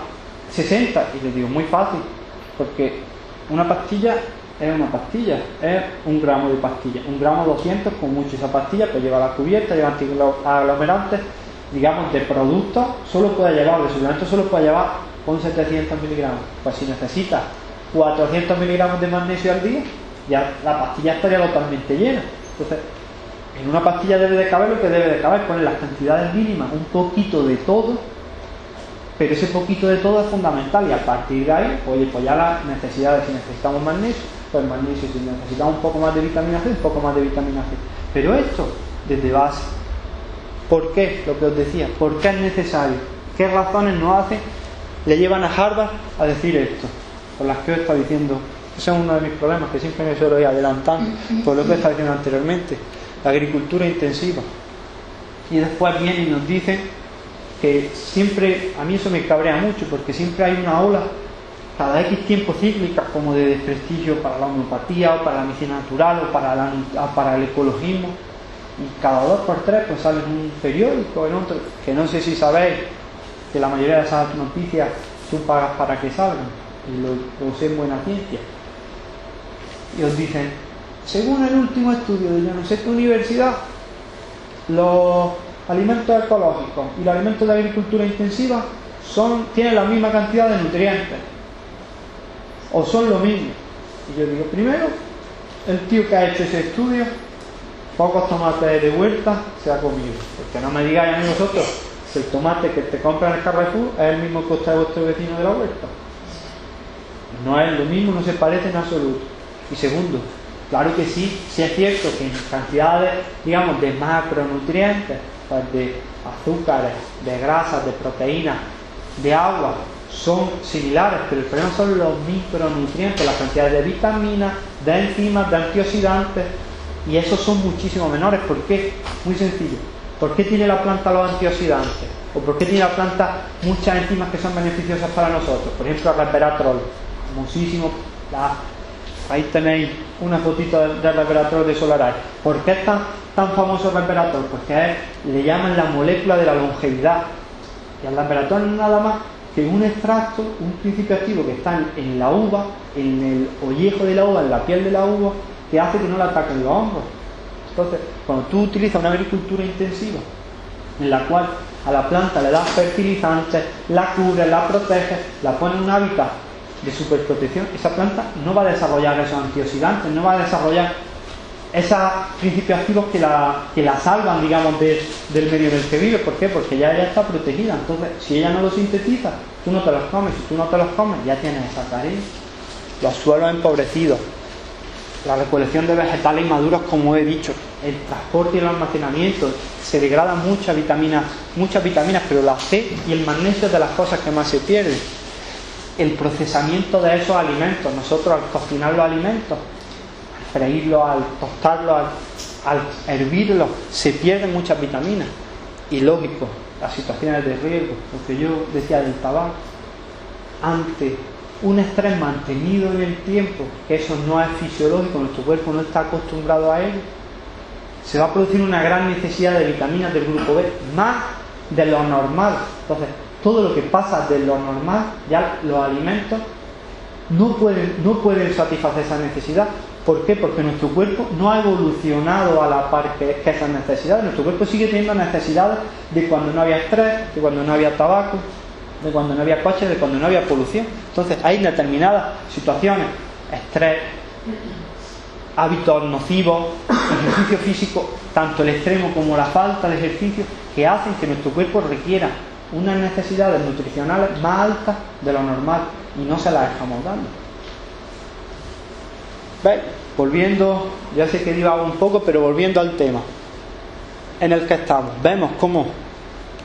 60? Y le digo, muy fácil, porque una pastilla es una pastilla, es 1 gramo de pastilla, 1 gramo 200 con mucho. Esa pastilla pues lleva la cubierta, lleva antiaglomerantes, digamos, de productos, solo puede llevar, de suplemento solo puede llevar con 700 miligramos. Pues si necesitas 400 miligramos de magnesio al día, ya la pastilla estaría totalmente llena. Entonces, en una pastilla debe de caber lo que debe de caber, poner las cantidades mínimas, un poquito de todo, pero ese poquito de todo es fundamental, y a partir de ahí, oye, pues ya las necesidades, si necesitamos magnesio, pues magnesio, si necesitamos un poco más de vitamina C, un poco más de vitamina C. Pero esto, desde base. ¿Por qué? Lo que os decía, ¿por qué es necesario? ¿Qué razones le llevan a Harvard a decir esto? Por las que os he estado diciendo. Ese es uno de mis problemas, que siempre me suelo ir adelantando, por lo que he estado diciendo anteriormente. La agricultura intensiva. Y después vienen y nos dicen que siempre, a mí eso me cabrea mucho, porque siempre hay una ola cada X tiempo cíclica como de desprestigio para la homeopatía o para la medicina natural o para el ecologismo, y cada 2 por 3 pues sale en un periódico, en otro, que no sé si sabéis que la mayoría de esas noticias tú pagas para que salgan, y lo sé en buena ciencia, y os dicen, según el último estudio de yo no sé qué universidad, los alimentos ecológicos y los alimentos de agricultura intensiva tienen la misma cantidad de nutrientes, o son lo mismo. Y yo digo, primero, el tío que ha hecho ese estudio, pocos tomates de huerta se ha comido, porque no me digáis a mí vosotros si el tomate que te compra en el Carrefour es el mismo que os trae vuestro vecino de la huerta. No es lo mismo, no se parece en absoluto. Y segundo, claro que sí, sí es cierto que en cantidades, digamos, de macronutrientes, pues de azúcares, de grasas, de proteínas, de agua, son similares, pero el problema son los micronutrientes, las cantidades de vitaminas, de enzimas, de antioxidantes, y esos son muchísimo menores. ¿Por qué? Muy sencillo. ¿Por qué tiene la planta los antioxidantes? ¿O por qué tiene la planta muchas enzimas que son beneficiosas para nosotros? Por ejemplo, el resveratrol, famosísimo. Ahí tenéis una fotito del resveratrol de Solaray. ¿Por qué es tan famoso el resveratrol? Porque le llaman la molécula de la longevidad. Y el resveratrol no es nada más que un extracto, un principio activo que está en la uva, en el ollejo de la uva, en la piel de la uva, que hace que no le ataquen los hongos. Entonces, cuando tú utilizas una agricultura intensiva, en la cual a la planta le das fertilizantes, la cubres, la proteges, la pones en un hábitat de superprotección, esa planta no va a desarrollar esos antioxidantes, no va a desarrollar esos principios activos que la salvan, digamos, del medio en el que vive. ¿Por qué? Porque ya está protegida. Entonces, si ella no los sintetiza, tú no te los comes. Si tú no te los comes, ya tienes esa carencia. Los suelos empobrecidos, la recolección de vegetales inmaduros, como he dicho, el transporte y el almacenamiento, se degradan muchas vitaminas, pero la C y el magnesio es de las cosas que más se pierden. El procesamiento de esos alimentos, nosotros al cocinar los alimentos, al freírlos, al tostarlos, al hervirlos, se pierden muchas vitaminas. Y lógico, las situaciones de riesgo, lo que yo decía del tabaco, ante un estrés mantenido en el tiempo, que eso no es fisiológico, nuestro cuerpo no está acostumbrado a ello, se va a producir una gran necesidad de vitaminas del grupo B, más de lo normal. Entonces, todo lo que pasa de lo normal, ya los alimentos no pueden satisfacer esa necesidad. ¿Por qué? Porque nuestro cuerpo no ha evolucionado a la par que esas necesidades. Nuestro cuerpo sigue teniendo necesidades de cuando no había estrés, de cuando no había tabaco, de cuando no había coches, de cuando no había polución. Entonces hay determinadas situaciones, estrés, hábitos nocivos, ejercicio físico, tanto el extremo como la falta de ejercicio, que hacen que nuestro cuerpo requiera unas necesidades nutricionales más altas de lo normal, y no se las estamos dando. ¿Veis? Volviendo, ya sé que divago un poco, pero volviendo al tema en el que estamos, vemos cómo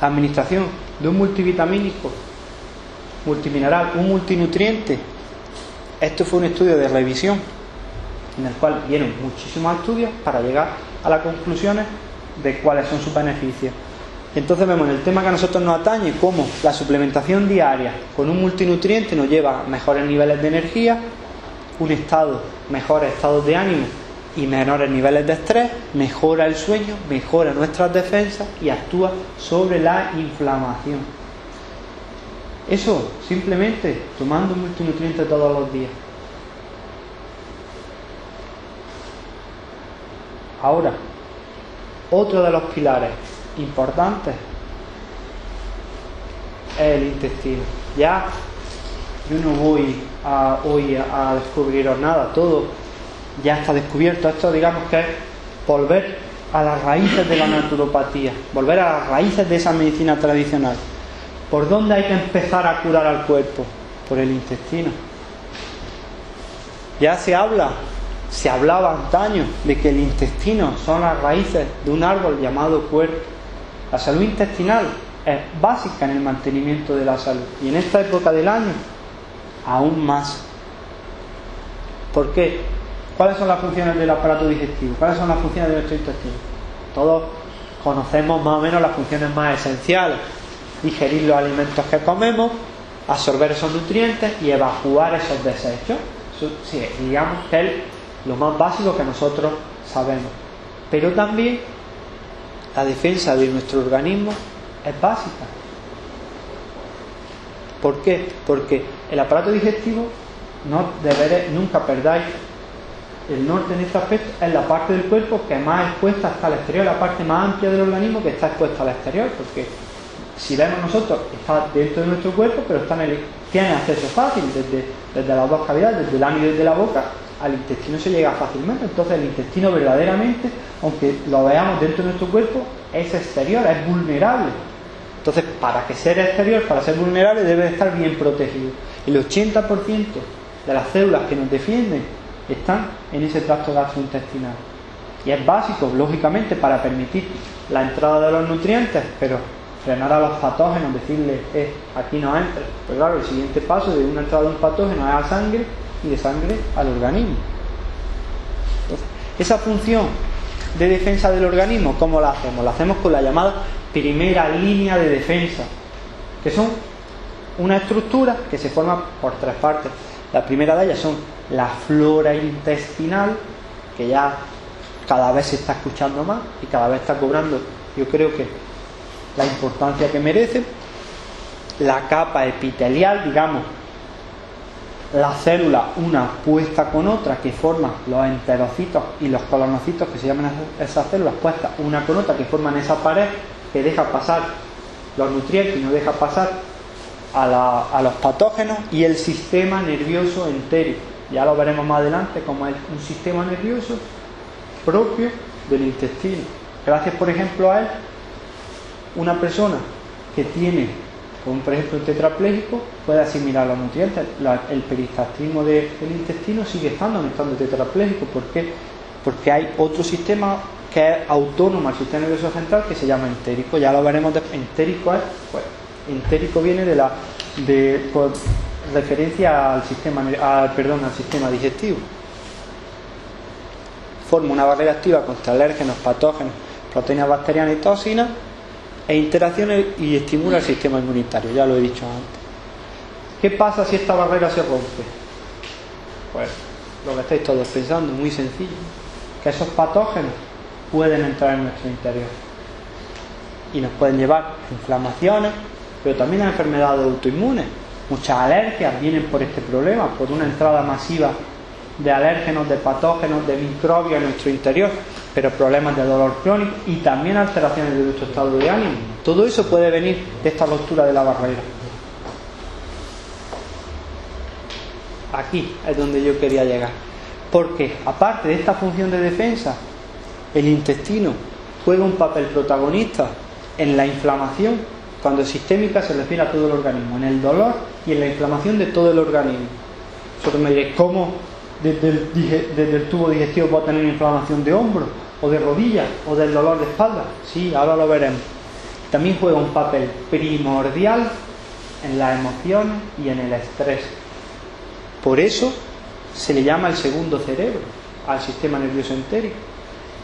la administración de un multivitamínico, multimineral, un multinutriente, esto fue un estudio de revisión en el cual vieron muchísimos estudios para llegar a las conclusiones de cuáles son sus beneficios. Entonces vemos en el tema que a nosotros nos atañe cómo la suplementación diaria con un multinutriente nos lleva a mejores niveles de energía, mejores estados de ánimo y menores niveles de estrés, mejora el sueño, mejora nuestras defensas y actúa sobre la inflamación. Eso simplemente tomando un multinutriente todos los días. Ahora, otro de los pilares importantes es el intestino. Ya yo no voy hoy a descubriros nada, todo ya está descubierto. Esto, digamos, que es volver a las raíces de la naturopatía, volver a las raíces de esa medicina tradicional. ¿Por dónde hay que empezar a curar al cuerpo? Por el intestino. Ya se hablaba antaño de que el intestino son las raíces de un árbol llamado cuerpo. La salud intestinal es básica en el mantenimiento de la salud, y en esta época del año aún más. ¿Por qué? ¿Cuáles son las funciones del aparato digestivo? ¿Cuáles son las funciones de nuestro intestino? Todos conocemos más o menos las funciones más esenciales. digerir los alimentos que comemos, absorber esos nutrientes y evacuar esos desechos. Eso, sí, digamos que es lo más básico que nosotros sabemos. Pero también la defensa de nuestro organismo es básica. ¿Por qué? Porque el aparato digestivo, nunca perdáis el norte en este aspecto, es la parte del cuerpo que más expuesta está al exterior, la parte más amplia del organismo que está expuesta al exterior, porque si vemos nosotros, está dentro de nuestro cuerpo, pero tiene acceso fácil desde las dos cavidades, desde el ano y desde la boca, al intestino se llega fácilmente. Entonces el intestino verdaderamente, aunque lo veamos dentro de nuestro cuerpo, es exterior, es vulnerable. Entonces, para que sea exterior, para ser vulnerable, debe estar bien protegido. El 80% de las células que nos defienden están en ese tracto gastrointestinal. Y es básico, lógicamente, para permitir la entrada de los nutrientes, pero frenar a los patógenos, decirles, aquí no entres. Pero claro, el siguiente paso de una entrada de un patógeno es a sangre y de sangre al organismo. Entonces, esa función de defensa del organismo, ¿cómo la hacemos? La hacemos con la llamada primera línea de defensa, que son una estructura que se forma por tres partes. La primera de ellas son la flora intestinal, que ya cada vez se está escuchando más y cada vez está cobrando, yo creo que la importancia que merece. La capa epitelial, digamos, la célula una puesta con otra, que forman los enterocitos y los colonocitos, que se llaman esas células puestas una con otra, que forman esa pared que deja pasar los nutrientes y no deja pasar a los patógenos. Y el sistema nervioso entérico, ya lo veremos más adelante, como es un sistema nervioso propio del intestino. Gracias, por ejemplo, a él, una persona que tiene, como por ejemplo el tetrapléjico, puede asimilar los nutrientes. El peristaltismo del intestino sigue estando tetrapléjico. ¿Por qué? Porque hay otro sistema que es autónomo al sistema nervioso central, que se llama entérico. Ya lo veremos. Entérico viene por referencia al sistema digestivo. Forma una barrera activa contra alérgenos, patógenos, proteínas bacterianas y toxinas, e interacciones, y estimula el sistema inmunitario. Ya lo he dicho antes. ¿Qué pasa si esta barrera se rompe? Pues lo que estáis todos pensando, muy sencillo, que esos patógenos pueden entrar en nuestro interior y nos pueden llevar a inflamaciones, pero también a enfermedades autoinmunes. Muchas alergias vienen por este problema, por una entrada masiva de alérgenos, de patógenos, de microbios en nuestro interior, pero problemas de dolor crónico y también alteraciones de nuestro estado de ánimo. Todo eso puede venir de esta ruptura de la barrera. Aquí es donde yo quería llegar, porque aparte de esta función de defensa, el intestino juega un papel protagonista en la inflamación. Cuando sistémica se refiere a todo el organismo, en el dolor y en la inflamación de todo el organismo. Vosotros me diréis, ¿cómo desde el tubo digestivo puedo tener inflamación de hombro, o de rodilla, o del dolor de espalda? Sí, ahora lo veremos. También juega un papel primordial en las emociones y en el estrés. Por eso se le llama el segundo cerebro al sistema nervioso entérico.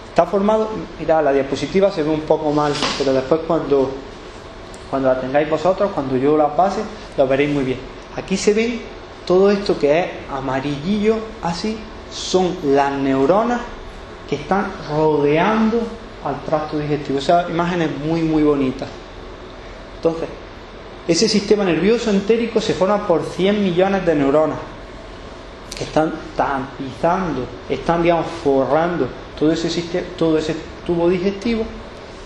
Está formado, mirad, la diapositiva se ve un poco mal, pero después cuando la tengáis vosotros, cuando yo la pase, lo veréis muy bien. Aquí se ve todo esto que es amarillillo, así, son las neuronas que están rodeando al tracto digestivo. Esa imagen es muy muy bonita. Entonces, ese sistema nervioso entérico se forma por 100 millones de neuronas que están tapizando, están, digamos, forrando todo ese tubo digestivo,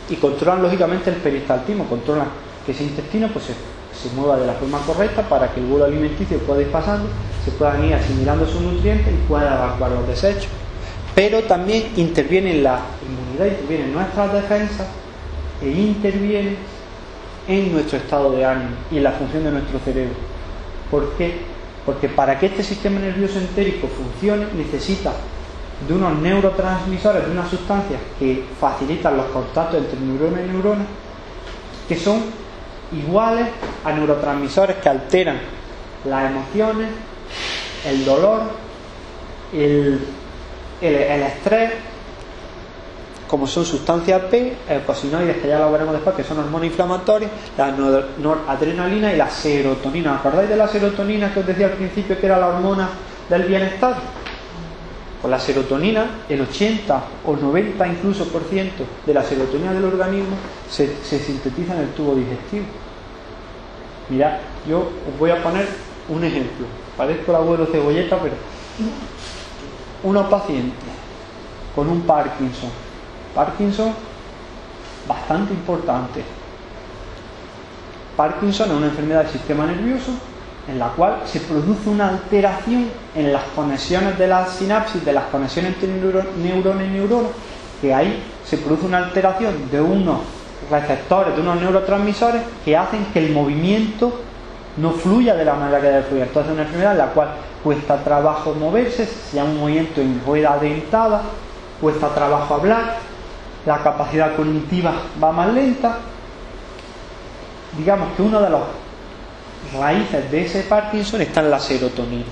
y controlan lógicamente el peristaltismo, controlan que ese intestino pues se mueva de la forma correcta para que el bolo alimenticio pueda ir pasando, se puedan ir asimilando sus nutrientes y pueda evacuar los desechos. Pero también interviene en la inmunidad, interviene en nuestras defensas e interviene en nuestro estado de ánimo y en la función de nuestro cerebro. ¿Por qué? Porque para que este sistema nervioso entérico funcione necesita de unos neurotransmisores, de unas sustancias que facilitan los contactos entre neurona y neurona, que son iguales a neurotransmisores que alteran las emociones, el dolor, el estrés, como son sustancias P, eicosinoides, que ya lo veremos después, que son hormonas inflamatorias, la noradrenalina y la serotonina. ¿Os acordáis de la serotonina que os decía al principio que era la hormona del bienestar? Pues la serotonina, el 80 o 90 incluso por ciento de la serotonina del organismo se sintetiza en el tubo digestivo. Mirad, yo os voy a poner un ejemplo. Parezco el abuelo Cebolleta, pero una paciente con un Parkinson bastante importante. Parkinson es una enfermedad del sistema nervioso en la cual se produce una alteración en las conexiones de la sinapsis, de las conexiones entre neurona y neurona, que ahí se produce una alteración de unos receptores, de unos neurotransmisores que hacen que el movimiento no fluya de la manera que debe fluir. Entonces es una enfermedad en la cual cuesta trabajo moverse, se llama un movimiento en rueda dentada, cuesta trabajo hablar, la capacidad cognitiva va más lenta. Digamos que uno de los raíces de ese Parkinson está en la serotonina.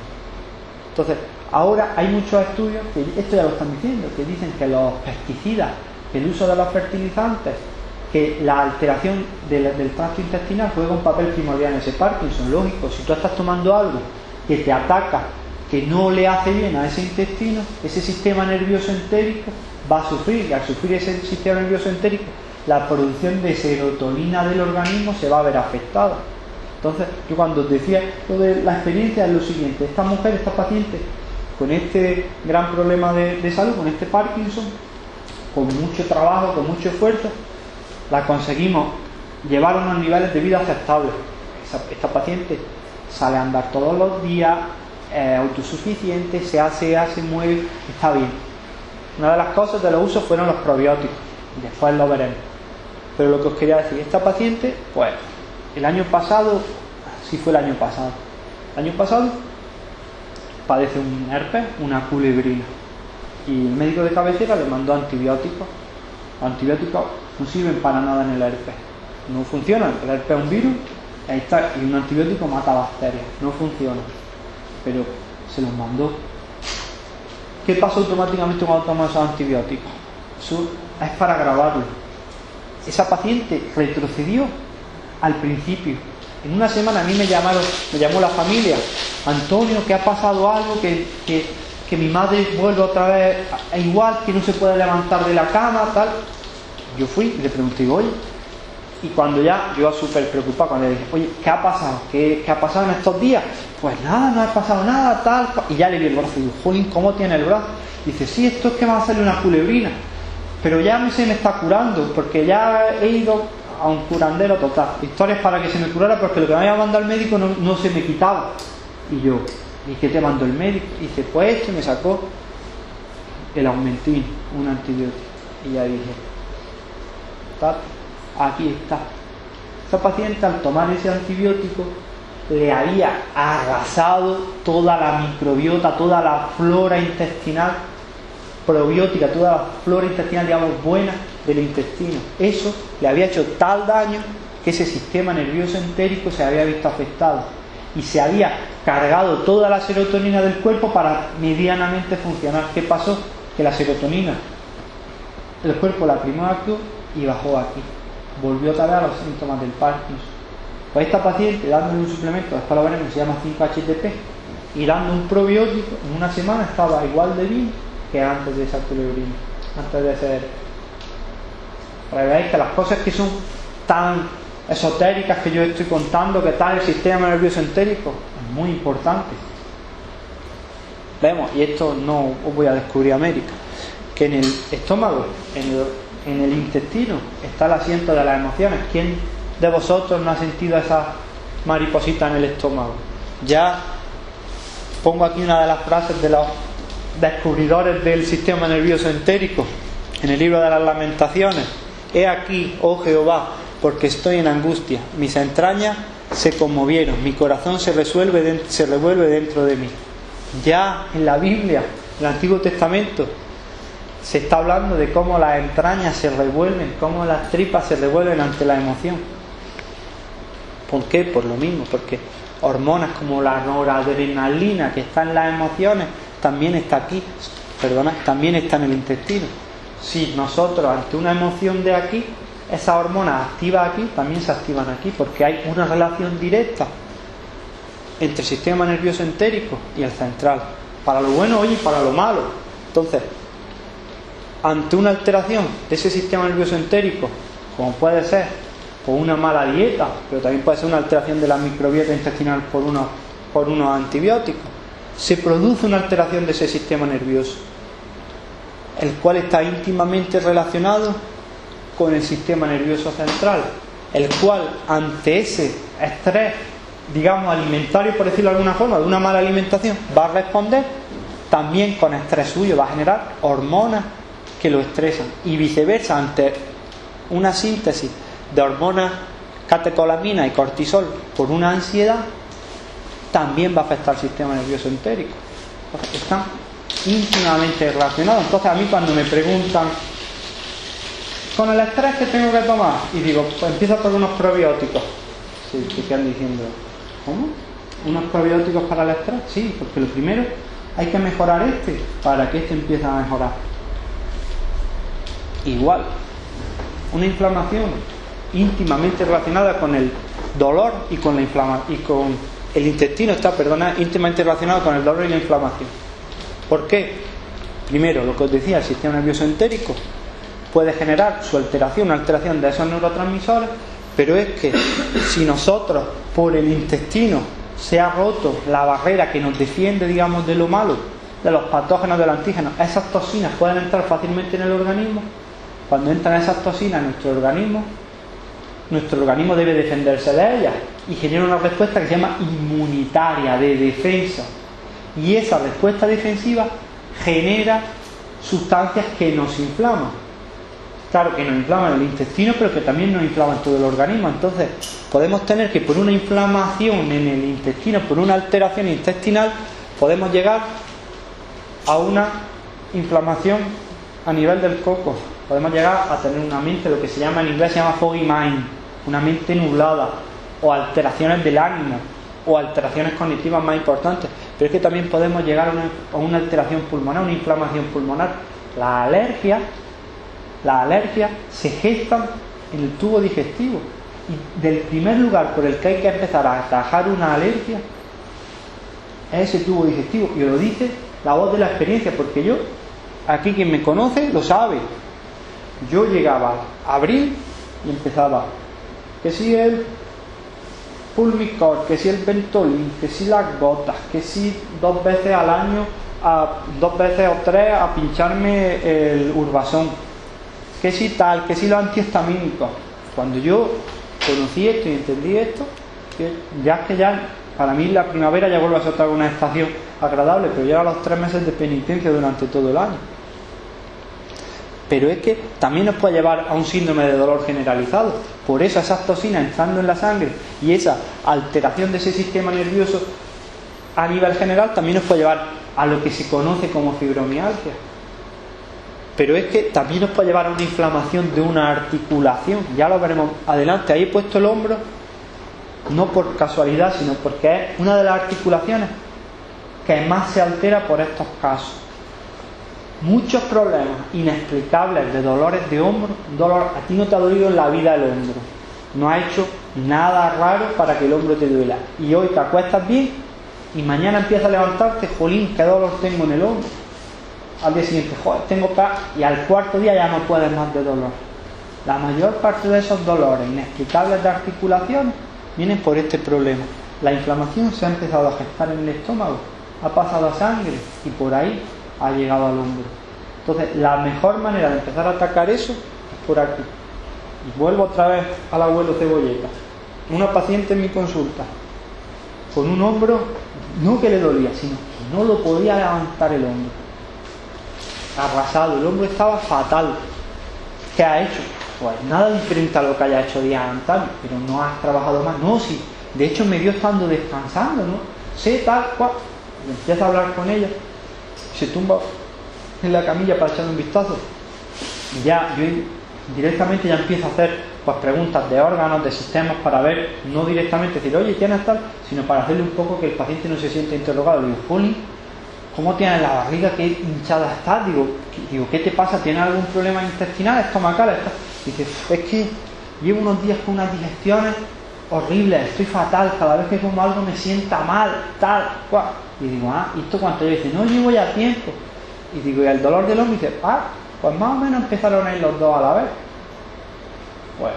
Entonces, ahora hay muchos estudios que esto ya lo están diciendo, que dicen que los pesticidas, el uso de los fertilizantes, que la alteración del tracto intestinal juega un papel primordial en ese Parkinson. Lógico, si tú estás tomando algo que te ataca, que no le hace bien a ese intestino, ese sistema nervioso entérico va a sufrir, y al sufrir ese sistema nervioso entérico, la producción de serotonina del organismo se va a ver afectada. Entonces, yo cuando os decía lo de la experiencia es lo siguiente: esta mujer, esta paciente, con este gran problema de salud, con este Parkinson, con mucho trabajo, con mucho esfuerzo, la conseguimos llevar a unos niveles de vida aceptables. Esta paciente sale a andar todos los días, es autosuficiente, se mueve, está bien. Una de las cosas de los usos fueron los probióticos, después lo veremos. Pero lo que os quería decir, esta paciente, pues, el año pasado padece un herpes, una culebrina, y el médico de cabecera le mandó antibióticos. Los antibióticos no sirven para nada en el herpes, no funcionan. El herpes es un virus, ahí está, y un antibiótico mata bacterias, no funciona, pero se los mandó. ¿Qué pasa automáticamente cuando toman esos antibióticos? Eso es para agravarlo. Esa paciente retrocedió al principio. En una semana a mí me llamó la familia: Antonio, que ha pasado algo, que mi madre vuelve otra vez a igual, que no se puede levantar de la cama, tal. Yo fui y le pregunté, oye, y cuando ya, yo súper preocupado, cuando le dije, oye, ¿qué ha pasado? ¿Qué ha pasado en estos días? Pues nada, no ha pasado nada, tal. Y ya le vi el brazo y digo, jolín, ¿cómo tiene el brazo? Dice, sí, esto es que me va a salir una culebrina, pero ya se me está curando, porque ya he ido a un curandero total. Historias para que se me curara, porque lo que me había mandado el médico no se me quitaba. Y yo, ¿y qué te mandó el médico? Y dice, pues esto, me sacó el Aumentin, un antibiótico. Y ya dije, aquí está. Esta paciente, al tomar ese antibiótico, le había arrasado toda la microbiota, toda la flora intestinal probiótica, toda la flora intestinal, digamos, buena del intestino. Eso le había hecho tal daño que ese sistema nervioso entérico se había visto afectado y se había cargado toda la serotonina del cuerpo para medianamente funcionar. ¿Qué pasó? Que la serotonina, el cuerpo la primero actuó y bajó aquí, volvió otra vez a los síntomas del Parkinson. Pues esta paciente, dándole un suplemento, después lo veremos, se llama 5-HTP, y dando un probiótico, en una semana estaba igual de bien que antes de esa culebrina, antes de ser. Para que veáis que las cosas que son tan esotéricas que yo estoy contando, que tal el sistema nervioso entérico, es muy importante. Vemos, y esto no os voy a descubrir América, que en el estómago, en el intestino, está el asiento de las emociones. ¿Quién de vosotros no ha sentido esa mariposita en el estómago? Ya pongo aquí una de las frases de los descubridores del sistema nervioso entérico en el libro de las Lamentaciones: he aquí, oh Jehová, porque estoy en angustia, mis entrañas se conmovieron, mi corazón se revuelve dentro de mí. Ya en la Biblia, en el Antiguo Testamento, se está hablando de cómo las entrañas se revuelven, cómo las tripas se revuelven ante la emoción. ¿Por qué? Por lo mismo, porque hormonas como la noradrenalina, que está en las emociones, también está aquí, también está en el intestino. si nosotros ante una emoción de aquí, esas hormonas activas aquí también se activan aquí, porque hay una relación directa entre el sistema nervioso entérico y el central, para lo bueno y para lo malo. Entonces, ante una alteración de ese sistema nervioso entérico, como puede ser por una mala dieta, pero también puede ser una alteración de la microbiota intestinal por unos antibióticos, se produce una alteración de ese sistema nervioso, el cual está íntimamente relacionado con el sistema nervioso central, el cual ante ese estrés, digamos alimentario, por decirlo de alguna forma, de una mala alimentación, va a responder también con estrés suyo, va a generar hormonas que lo estresan, y viceversa, ante una síntesis de hormonas catecolamina y cortisol por una ansiedad, también va a afectar al sistema nervioso entérico. Entonces, están íntimamente relacionados. Entonces, a mí cuando me preguntan con el estrés que tengo que tomar, y digo, pues empieza por unos probióticos, sí, ¿qué quedan diciendo? ¿Cómo? ¿Unos probióticos para el estrés? Sí, porque lo primero hay que mejorar para que empiece a mejorar. Igual, una inflamación íntimamente relacionada con el dolor y con la inflamación, y con el intestino está, íntimamente relacionado con el dolor y la inflamación. ¿Por qué? Primero, lo que os decía, el sistema nervioso entérico puede generar su alteración, una alteración de esos neurotransmisores, pero es que si nosotros por el intestino se ha roto la barrera que nos defiende, digamos, de lo malo, de los patógenos, de los antígenos, esas toxinas pueden entrar fácilmente en el organismo. Cuando entran esas toxinas en nuestro organismo debe defenderse de ellas y genera una respuesta que se llama inmunitaria, de defensa, y esa respuesta defensiva genera sustancias que nos inflaman. Claro que nos inflaman el intestino, pero que también nos inflaman todo el organismo. Entonces podemos tener que por una inflamación en el intestino, por una alteración intestinal, podemos llegar a una inflamación a nivel del coco. Podemos llegar a tener una mente, lo que se llama en inglés, se llama foggy mind, una mente nublada, o alteraciones del ánimo, o alteraciones cognitivas más importantes. Pero es que también podemos llegar a una alteración pulmonar, una inflamación pulmonar. Las alergias se gestan en el tubo digestivo, y del primer lugar por el que hay que empezar a atajar una alergia es ese tubo digestivo, y lo dice la voz de la experiencia, porque yo, aquí quien me conoce lo sabe, yo llegaba a abril y empezaba que si el Pulmicor, que si el Ventolin, que si las gotas, que si 2 veces al año, 2 veces o 3 a pincharme el Urbasón, que si tal, que si los antihistamínicos. Cuando yo conocí esto y entendí esto, ya para mí la primavera ya vuelve a ser una estación agradable, pero ya los 3 meses de penitencia durante todo el año. Pero es que también nos puede llevar a un síndrome de dolor generalizado. Por eso esas toxinas entrando en la sangre y esa alteración de ese sistema nervioso a nivel general también nos puede llevar a lo que se conoce como fibromialgia. Pero es que también nos puede llevar a una inflamación de una articulación. Ya lo veremos adelante. Ahí he puesto el hombro no por casualidad, sino porque es una de las articulaciones que más se altera por estos casos. Muchos problemas inexplicables de dolores de hombro. A ti no te ha dolido en la vida el hombro, no ha hecho nada raro para que el hombro te duela, y hoy te acuestas bien y mañana empiezas a levantarte, jolín, qué dolor tengo en el hombro. Al día siguiente, joder, tengo y al cuarto día ya no puedes más de dolor. La mayor parte de esos dolores inexplicables de articulación vienen por este problema. La inflamación se ha empezado a gestar en el estómago, ha pasado a sangre y por ahí ha llegado al hombro. Entonces, la mejor manera de empezar a atacar eso es por aquí. Y vuelvo otra vez al abuelo Cebolleta. Una paciente en mi consulta con un hombro, no que le dolía, sino que no lo podía levantar el hombro. Arrasado, el hombro estaba fatal. ¿Qué ha hecho? Pues nada diferente a lo que haya hecho días antes, pero no has trabajado más. No, sí, de hecho me dio estando descansando, ¿no? Sé tal cual. Empieza a hablar con ella, se tumba en la camilla para echarle un vistazo, y ya yo directamente ya empiezo a hacer pues preguntas de órganos, de sistemas, para ver, no directamente decir, oye, ¿tienes tal?, sino para hacerle un poco que el paciente no se sienta interrogado. Le digo, Juli, ¿cómo tienes la barriga? ¿Qué hinchada estás? Digo, Digo, ¿qué te pasa? ¿Tienes algún problema intestinal, estomacal? Dice, es que llevo unos días con unas digestiones horribles, estoy fatal, cada vez que como algo me sienta mal, tal, cual. Y digo, ¿y esto cuánto lleva? Dice, no, llevo ya tiempo. Y digo, ¿y el dolor del hombro? Y dice, pues más o menos empezaron a ir los dos a la vez. Pues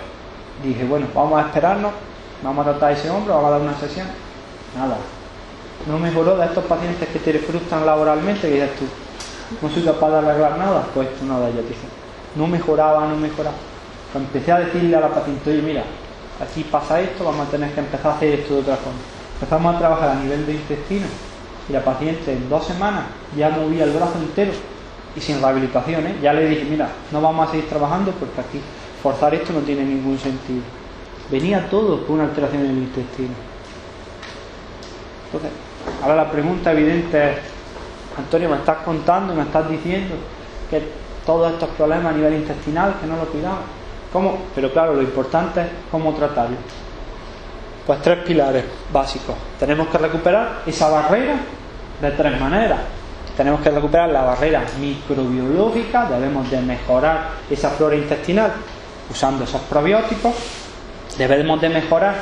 dije, bueno, vamos a esperarnos, vamos a tratar ese hombro, vamos a dar una sesión. Nada, no mejoró. De estos pacientes que te frustran laboralmente, que dices tú, no soy capaz de arreglar nada, pues esto nada, ya te dice, no mejoraba. Pues empecé a decirle a la paciente, oye, mira, aquí pasa esto, vamos a tener que empezar a hacer esto de otra forma. Empezamos a trabajar a nivel de intestino y la paciente en 2 semanas ya movía el brazo entero y sin rehabilitación, ya le dije, mira, no vamos a seguir trabajando porque aquí forzar esto no tiene ningún sentido. Venía todo por una alteración en el intestino. Entonces, ahora la pregunta evidente es, Antonio, me estás contando, me estás diciendo que todos estos problemas a nivel intestinal, que no lo cuidamos. ¿Cómo? Pero claro, lo importante es cómo tratarlo. Pues 3 pilares básicos. Tenemos que recuperar esa barrera de 3 maneras. Tenemos que recuperar la barrera microbiológica, debemos de mejorar esa flora intestinal usando esos probióticos, debemos de mejorar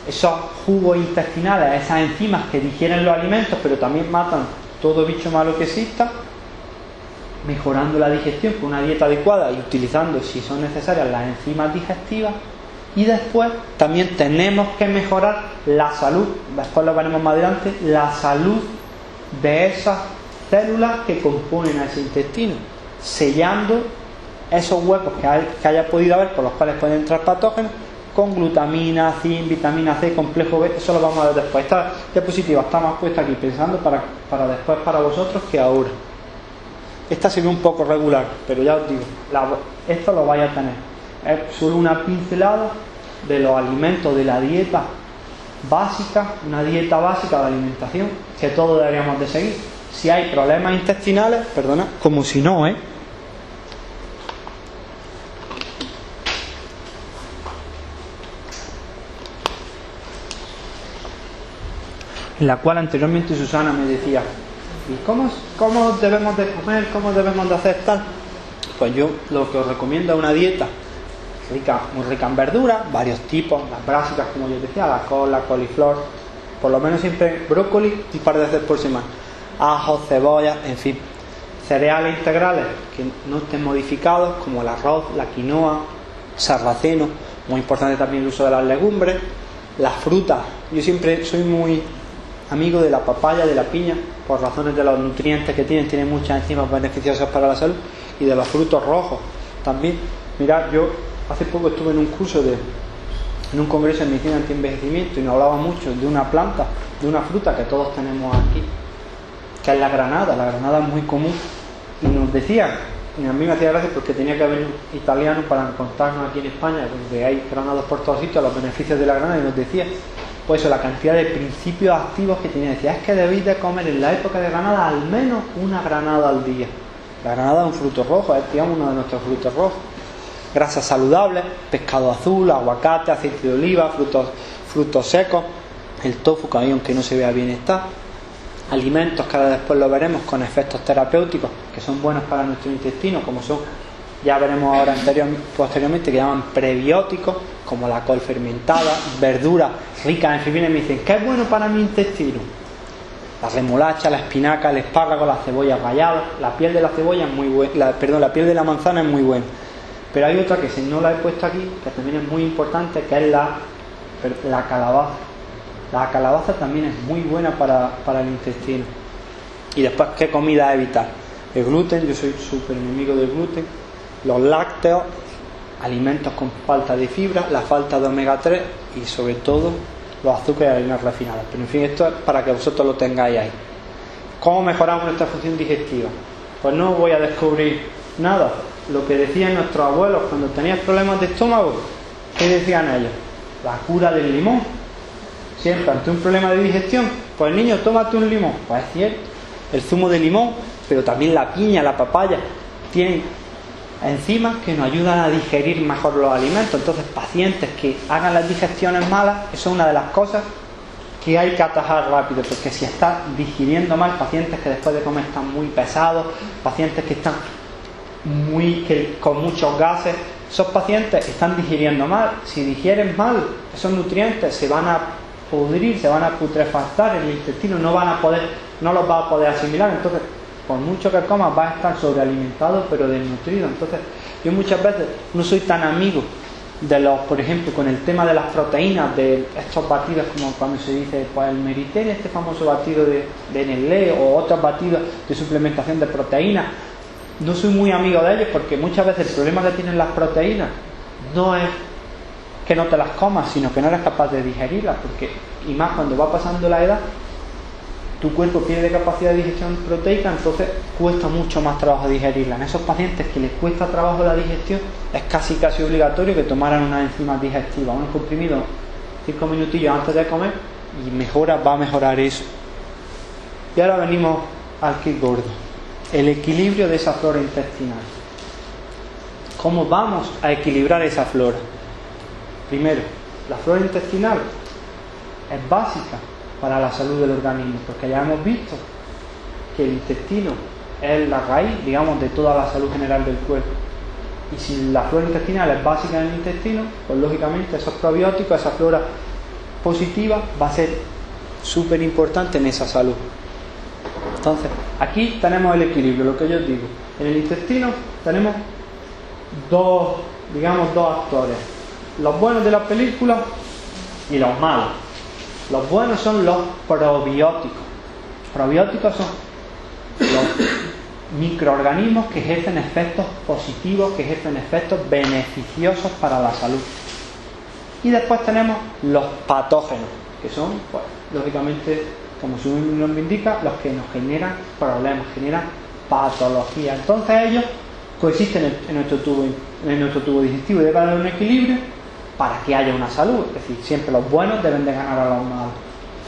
esos jugos intestinales, esas enzimas que digieren los alimentos pero también matan todo bicho malo que exista, mejorando la digestión con una dieta adecuada y utilizando, si son necesarias, las enzimas digestivas. Y después también tenemos que mejorar la salud, después lo veremos más adelante, la salud de esas células que componen a ese intestino, sellando esos huecos que haya podido haber por los cuales pueden entrar patógenos con glutamina, zinc, vitamina C, complejo B. Eso lo vamos a ver después. Esta diapositiva está más puesta aquí pensando para después para vosotros que ahora. Esta se ve un poco regular, pero ya os digo, esto lo vais a tener. Es solo una pincelada de los alimentos, de la dieta básica, una dieta básica de alimentación que todos deberíamos de seguir. Si hay problemas intestinales, perdona, como si no, en la cual anteriormente Susana me decía, ¿y cómo debemos de comer? ¿Cómo debemos de hacer tal? Pues yo lo que os recomiendo es una dieta muy rica en verduras, varios tipos, las brásicas como yo decía, la col, la coliflor, por lo menos siempre brócoli un par de veces por semana, ajo, cebolla, en fin, cereales integrales que no estén modificados como el arroz, la quinoa, sarraceno, muy importante también el uso de las legumbres, las frutas. Yo siempre soy muy amigo de la papaya, de la piña, por razones de los nutrientes que tienen muchas enzimas beneficiosas para la salud, y de los frutos rojos también. Mirad, yo hace poco estuve en un curso en un congreso de medicina anti-envejecimiento y nos hablaba mucho de una planta, de una fruta que todos tenemos aquí, que es la granada. La granada es muy común y nos decía, y a mí me hacía gracia porque tenía que haber un italiano para contarnos aquí en España, donde hay granadas por todos sitios, los beneficios de la granada, y nos decía pues eso, la cantidad de principios activos que tiene. Decía, es que debéis de comer en la época de granada al menos una granada al día. La granada es un fruto rojo, es digamos uno de nuestros frutos rojos. Grasas saludables, pescado azul, aguacate, aceite de oliva, frutos secos, el tofu, que aunque no se vea bien está, alimentos que ahora después lo veremos con efectos terapéuticos que son buenos para nuestro intestino, como son, ya veremos ahora posteriormente, que llaman prebióticos, como la col fermentada, verduras ricas en fibra. Y me dicen, ¿qué es bueno para mi intestino? La remolacha, la espinaca, el espárrago, la cebolla rallada. La piel de la cebolla es muy buena, la piel de la manzana es muy buena. Pero hay otra que si no la he puesto aquí, que también es muy importante, que es la calabaza. La calabaza también es muy buena para el intestino. Y después, ¿qué comida evitar? El gluten, yo soy súper enemigo del gluten. Los lácteos, alimentos con falta de fibra, la falta de omega 3 y sobre todo los azúcares y harinas refinadas. Pero en fin, esto es para que vosotros lo tengáis ahí. ¿Cómo mejoramos nuestra función digestiva? Pues no voy a descubrir nada. Lo que decían nuestros abuelos cuando tenían problemas de estómago, ¿qué decían ellos? La cura del limón. Siempre ante un problema de digestión, pues niño, tómate un limón. Pues es cierto, el zumo de limón, pero también la piña, la papaya, tienen enzimas que nos ayudan a digerir mejor los alimentos. Entonces, pacientes que hagan las digestiones malas, eso es una de las cosas que hay que atajar rápido, porque si estás digiriendo mal, pacientes que después de comer están muy pesados, pacientes que están con muchos gases, esos pacientes están digiriendo mal. Si digieren mal, esos nutrientes se van a pudrir, se van a putrefactar en el intestino, no los va a poder asimilar. Entonces, por mucho que comas, vas a estar sobrealimentado pero desnutrido. Entonces, yo muchas veces no soy tan amigo de los, por ejemplo, con el tema de las proteínas, de estos batidos, como cuando se dice, pues el Meritel, este famoso batido de Nestlé, o otros batidos de suplementación de proteínas. No soy muy amigo de ellos, porque muchas veces el problema que tienen las proteínas no es que no te las comas, sino que no eres capaz de digerirlas, porque, y más cuando va pasando la edad, tu cuerpo pierde capacidad de digestión proteica, entonces cuesta mucho más trabajo digerirla. En esos pacientes que les cuesta trabajo la digestión, es casi obligatorio que tomaran unas enzimas digestivas, unos comprimidos 5 minutillos antes de comer, y va a mejorar eso. Y ahora venimos al kit gordo, el equilibrio de esa flora intestinal. ¿Cómo vamos a equilibrar esa flora? Primero, la flora intestinal es básica para la salud del organismo, porque ya hemos visto que el intestino es la raíz, digamos, de toda la salud general del cuerpo. Y si la flora intestinal es básica en el intestino, pues lógicamente esos probióticos, esa flora positiva va a ser súper importante en esa salud. Entonces, aquí tenemos el equilibrio, lo que yo os digo. En el intestino tenemos dos actores, los buenos de la película y los malos. Los buenos son los probióticos. Probióticos son los microorganismos que ejercen efectos positivos, que ejercen efectos beneficiosos para la salud. Y después tenemos los patógenos, que son, pues, lógicamente, como su nombre indica, los que nos generan problemas, generan patología. Entonces ellos coexisten en nuestro tubo digestivo y debe haber un equilibrio para que haya una salud. Es decir, siempre los buenos deben de ganar a los malos.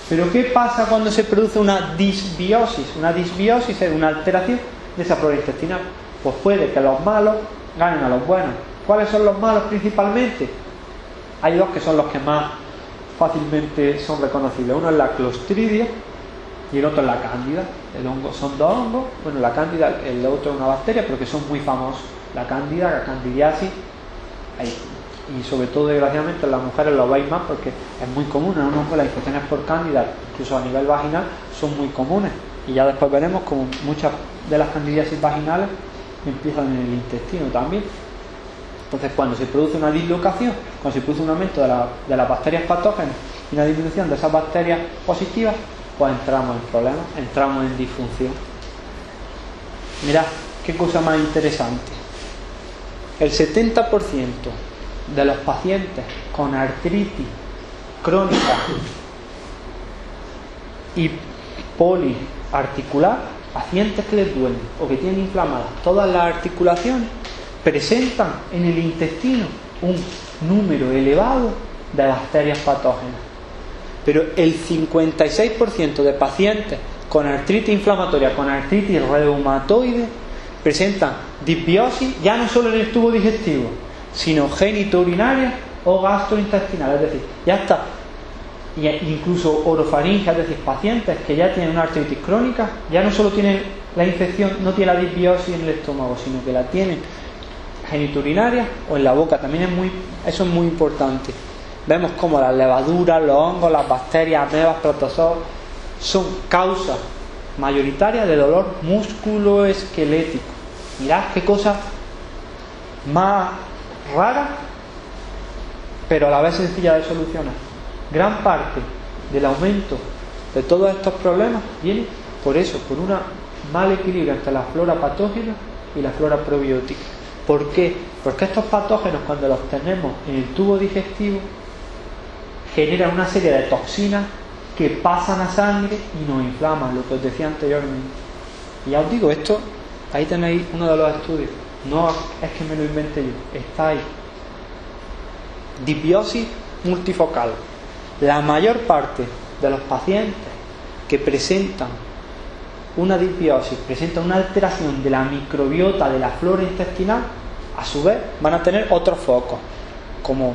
Pero ¿qué pasa cuando se produce una disbiosis? Una disbiosis es una alteración de esa flora intestinal. Pues puede que los malos ganen a los buenos. ¿Cuáles son los malos principalmente? Hay dos que son los que más fácilmente son reconocibles. Uno es la Clostridia y el otro es la Cándida. El hongo, son dos hongos. Bueno, la Cándida, el otro es una bacteria, pero que son muy famosos. La Cándida, la Candidiasis, y sobre todo, desgraciadamente, en las mujeres lo veis más porque es muy común. En un hongo las infecciones por Cándida, incluso a nivel vaginal, son muy comunes. Y ya después veremos como muchas de las candidiasis vaginales empiezan en el intestino también. Entonces, cuando se produce una dislocación, cuando se produce un aumento de las bacterias patógenas y una disminución de esas bacterias positivas, pues entramos en problemas, entramos en disfunción. Mirad qué cosa más interesante. El 70% de los pacientes con artritis crónica y poliarticular, pacientes que les duelen o que tienen inflamadas todas las articulaciones, presentan en el intestino un número elevado de bacterias patógenas. Pero el 56% de pacientes con artritis inflamatoria, con artritis reumatoide, presentan disbiosis ya no solo en el tubo digestivo, sino genitourinaria o gastrointestinal. Es decir, ya está, incluso orofaringe, es decir, pacientes que ya tienen una artritis crónica, ya no solo tienen la infección, no tienen la disbiosis en el estómago, sino que la tienen genitourinaria o en la boca. También eso es muy importante. Vemos como las levaduras, los hongos, las bacterias, amebas, protozoos son causas mayoritarias de dolor musculoesquelético. Mirad qué cosa más rara, pero a la vez sencilla de solucionar. Gran parte del aumento de todos estos problemas viene por eso, por un mal equilibrio entre la flora patógena y la flora probiótica. ¿Por qué? Porque estos patógenos, cuando los tenemos en el tubo digestivo, generan una serie de toxinas que pasan a sangre y nos inflaman, lo que os decía anteriormente. Y ya os digo, esto, ahí tenéis uno de los estudios. No es que me lo inventé yo, está ahí. Disbiosis multifocal. La mayor parte de los pacientes que presentan una disbiosis, presentan una alteración de la microbiota de la flora intestinal, a su vez van a tener otros focos, como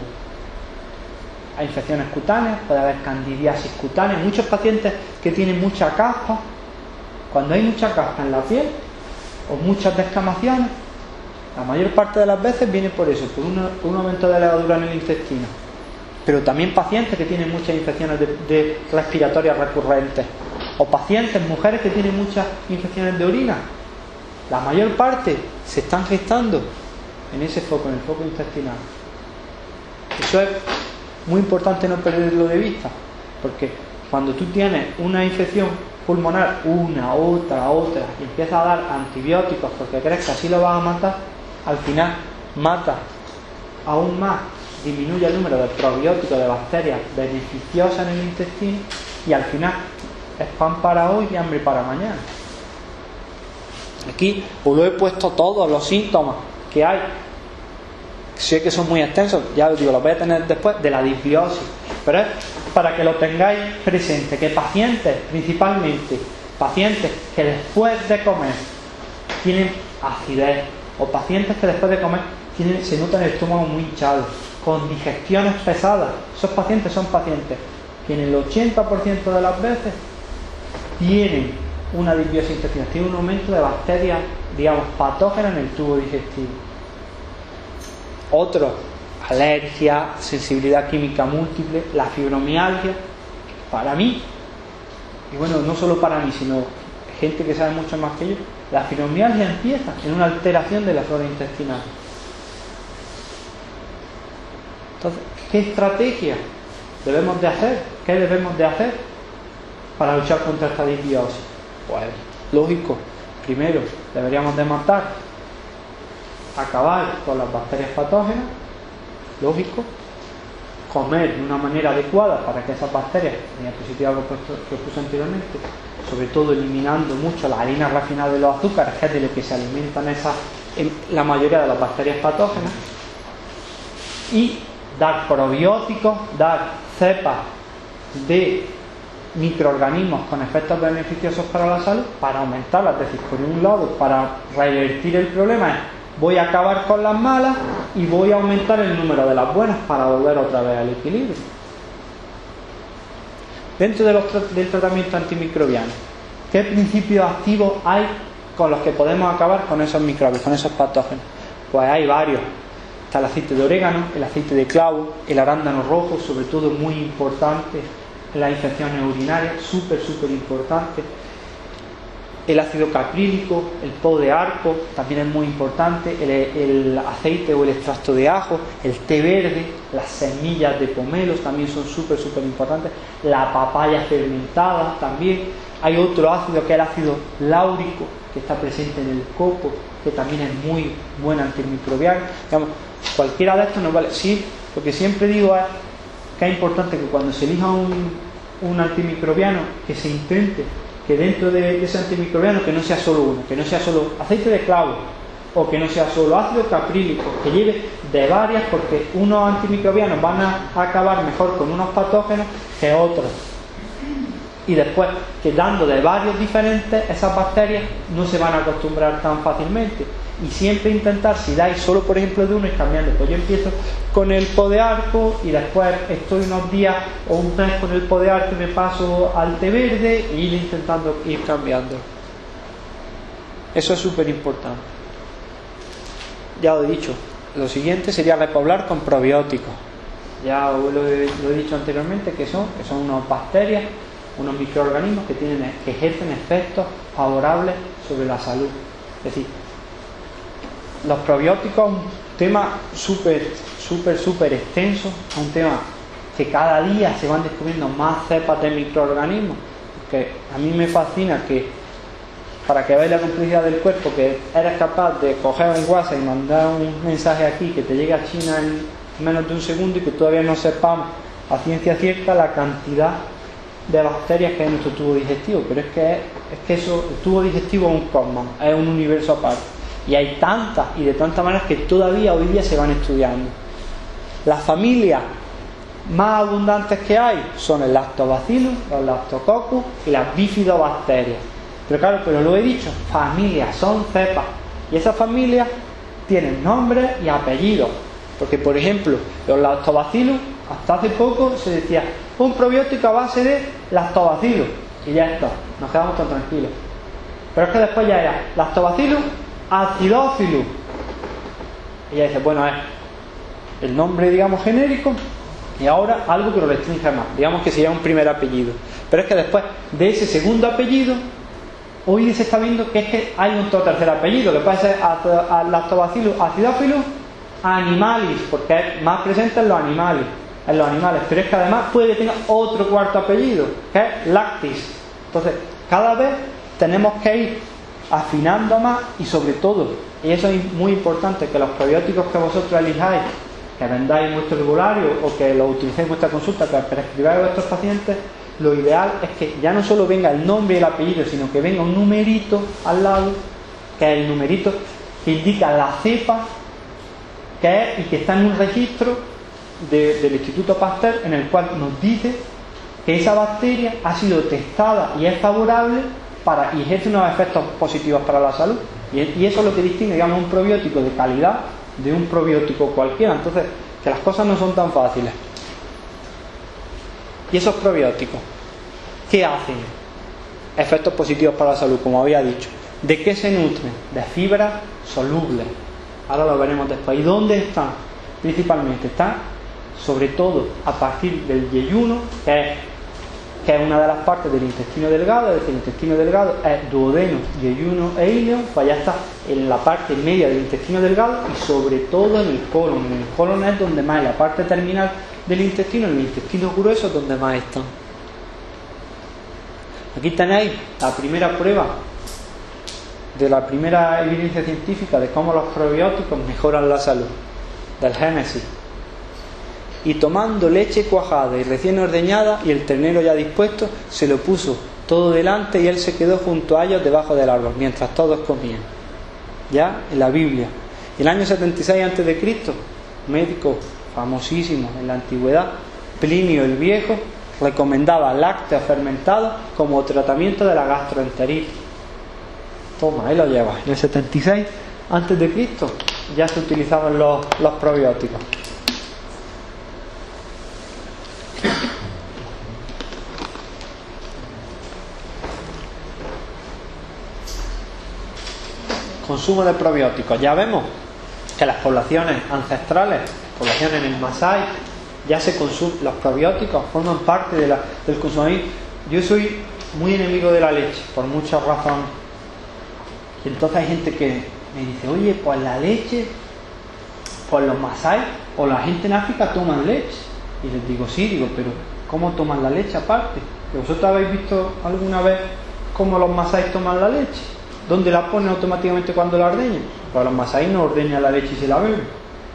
hay infecciones cutáneas, puede haber candidiasis cutánea. Muchos pacientes que tienen mucha caspa, cuando hay mucha caspa en la piel o muchas descamaciones, La mayor parte de las veces viene por eso, por un aumento de levadura en el intestino. Pero también pacientes que tienen muchas infecciones de respiratorias recurrentes, o pacientes, mujeres que tienen muchas infecciones de orina. La mayor parte se están gestando en ese foco, en el foco intestinal. Eso es muy importante no perderlo de vista, porque cuando tú tienes una infección pulmonar, otra, y empiezas a dar antibióticos porque crees que así lo vas a matar, al final mata aún más, disminuye el número de probióticos, de bacterias beneficiosas en el intestino, y al final es pan para hoy y hambre para mañana. Aquí os lo he puesto todos los síntomas que hay. Sé que son muy extensos, ya os digo, los voy a tener después, de la disbiosis, pero es para que lo tengáis presente, que pacientes, principalmente pacientes que después de comer tienen acidez, o pacientes que después de comer se notan el estómago muy hinchado, con digestiones pesadas, esos pacientes son pacientes que en el 80% de las veces tienen una disbiosis intestinal, tienen un aumento de bacterias, digamos, patógenas en el tubo digestivo. Otros, alergia, sensibilidad química múltiple, la fibromialgia. Para mí, y bueno, no solo para mí, sino gente que sabe mucho más que yo, la fibromialgia empieza en una alteración de la flora intestinal. Entonces, ¿qué estrategia debemos de hacer? ¿Qué debemos de hacer para luchar contra esta disbiosis? Pues, lógico, primero deberíamos de acabar con las bacterias patógenas, lógico, comer de una manera adecuada para que esas bacterias, la diapositiva que os puse anteriormente, sobre todo eliminando mucho las harinas refinadas de los azúcares, que es de lo que se alimentan la mayoría de las bacterias patógenas, y dar probióticos, dar cepas de microorganismos con efectos beneficiosos para la salud, para aumentarlas. Es decir, por un lado, para revertir el problema, voy a acabar con las malas y voy a aumentar el número de las buenas para volver otra vez al equilibrio. Dentro del tratamiento antimicrobiano, ¿qué principios activos hay con los que podemos acabar con esos microbios, con esos patógenos? Pues hay varios. Está el aceite de orégano, el aceite de clavo, el arándano rojo, sobre todo muy importante en las infecciones urinarias, súper importante. El ácido caprílico, el po de arco, también es muy importante, el aceite o el extracto de ajo, el té verde, las semillas de pomelo también son súper importantes, la papaya fermentada también. Hay otro ácido que es el ácido láurico, que está presente en el coco, que también es muy buen antimicrobiano. Digamos, cualquiera de estos nos vale. Sí, lo que siempre digo es que es importante que cuando se elija un antimicrobiano, que se intente que dentro de ese antimicrobiano que no sea solo uno, que no sea solo aceite de clavo, o que no sea solo ácido caprílico, que lleve de varias, porque unos antimicrobianos van a acabar mejor con unos patógenos que otros. Y después, que dando de varios diferentes, esas bacterias no se van a acostumbrar tan fácilmente. Y siempre intentar, si dais solo por ejemplo de uno, ir cambiando. Pues yo empiezo con el po de arco y después estoy unos días o un mes con el po de arco y me paso al té verde e ir intentando ir cambiando. Eso es súper importante. Ya os he dicho, lo siguiente sería repoblar con probióticos. Ya lo he dicho anteriormente, que son unas bacterias, unos microorganismos que ejercen efectos favorables sobre la salud. Es decir, los probióticos es un tema súper extenso, es un tema que cada día se van descubriendo más cepas de microorganismos, porque a mí me fascina que, para que veáis la complejidad del cuerpo, que eres capaz de coger un WhatsApp y mandar un mensaje aquí que te llegue a China en menos de un segundo y que todavía no sepamos a ciencia cierta la cantidad de bacterias que hay en nuestro tubo digestivo. Pero es que eso, el tubo digestivo es un cosmos, es un universo aparte. Y hay tantas y de tantas maneras que todavía hoy día se van estudiando. Las familias más abundantes que hay son el Lactobacillus, los Lactococcus y las bifidobacterias. Pero claro, lo he dicho, familias, son cepas. Y esas familias tienen nombres y apellidos. Porque, por ejemplo, los Lactobacillus, hasta hace poco se decía un probiótico a base de Lactobacillus. Y ya está, nos quedamos tan tranquilos. Pero es que después ya era Lactobacillus acidophilus, Ella dice, bueno, es el nombre, digamos, genérico, y ahora algo que lo restringe más, digamos que sería un primer apellido. Pero es que después de ese segundo apellido, hoy se está viendo que es que hay un tercer apellido, que puede ser Lactobacillus acidophilus animalis, porque es más presente en los animales, pero es que además puede que tenga otro cuarto apellido, que es Lactis. Entonces, cada vez tenemos que ir afinando más, y sobre todo, y eso es muy importante, que los probióticos que vosotros elijáis, que vendáis en vuestro herbolario o que los utilicéis en vuestra consulta, que prescribáis a vuestros pacientes, lo ideal es que ya no solo venga el nombre y el apellido, sino que venga un numerito al lado, que es el numerito que indica la cepa que es y que está en un registro del Instituto Pasteur, en el cual nos dice que esa bacteria ha sido testada y es favorable y ejerce unos efectos positivos para la salud. Y eso es lo que distingue, digamos, un probiótico de calidad de un probiótico cualquiera. Entonces, que las cosas no son tan fáciles. ¿Y esos probióticos qué hacen? Efectos positivos para la salud, como había dicho. ¿De qué se nutren? De fibras solubles. Ahora lo veremos después. ¿Y dónde están? Principalmente están, sobre todo, a partir del yeyuno, que es una de las partes del intestino delgado. Es decir, el intestino delgado es duodeno, yeyuno e ileo, pues ya está en la parte media del intestino delgado y sobre todo en el colon. En el colon es donde más, en la parte terminal del intestino, en el intestino grueso, donde más están. Aquí tenéis la primera prueba de la primera evidencia científica de cómo los probióticos mejoran la salud, del Génesis. Y tomando leche cuajada y recién ordeñada y el ternero ya dispuesto, se lo puso todo delante y él se quedó junto a ellos debajo del árbol, mientras todos comían. Ya en la Biblia. El año 76 a.C., médico famosísimo en la antigüedad, Plinio el Viejo, recomendaba lácteos fermentados como tratamiento de la gastroenteritis. Toma, ahí lo llevas. En el 76 a.C. ya se utilizaban los probióticos. Consumo de probióticos. Ya vemos que las poblaciones ancestrales, poblaciones en el Masái, ya se consumen los probióticos, forman parte del consumo. Yo soy muy enemigo de la leche por muchas razones. Y entonces hay gente que me dice, oye, pues la leche, pues los Masái o la gente en África toman leche. Y les digo, sí, pero ¿cómo toman la leche aparte? ¿Vosotros habéis visto alguna vez cómo los Masái toman la leche? ¿Dónde la ponen automáticamente cuando la ordeñan? Pues los Masái no ordeñan la leche y se la beben,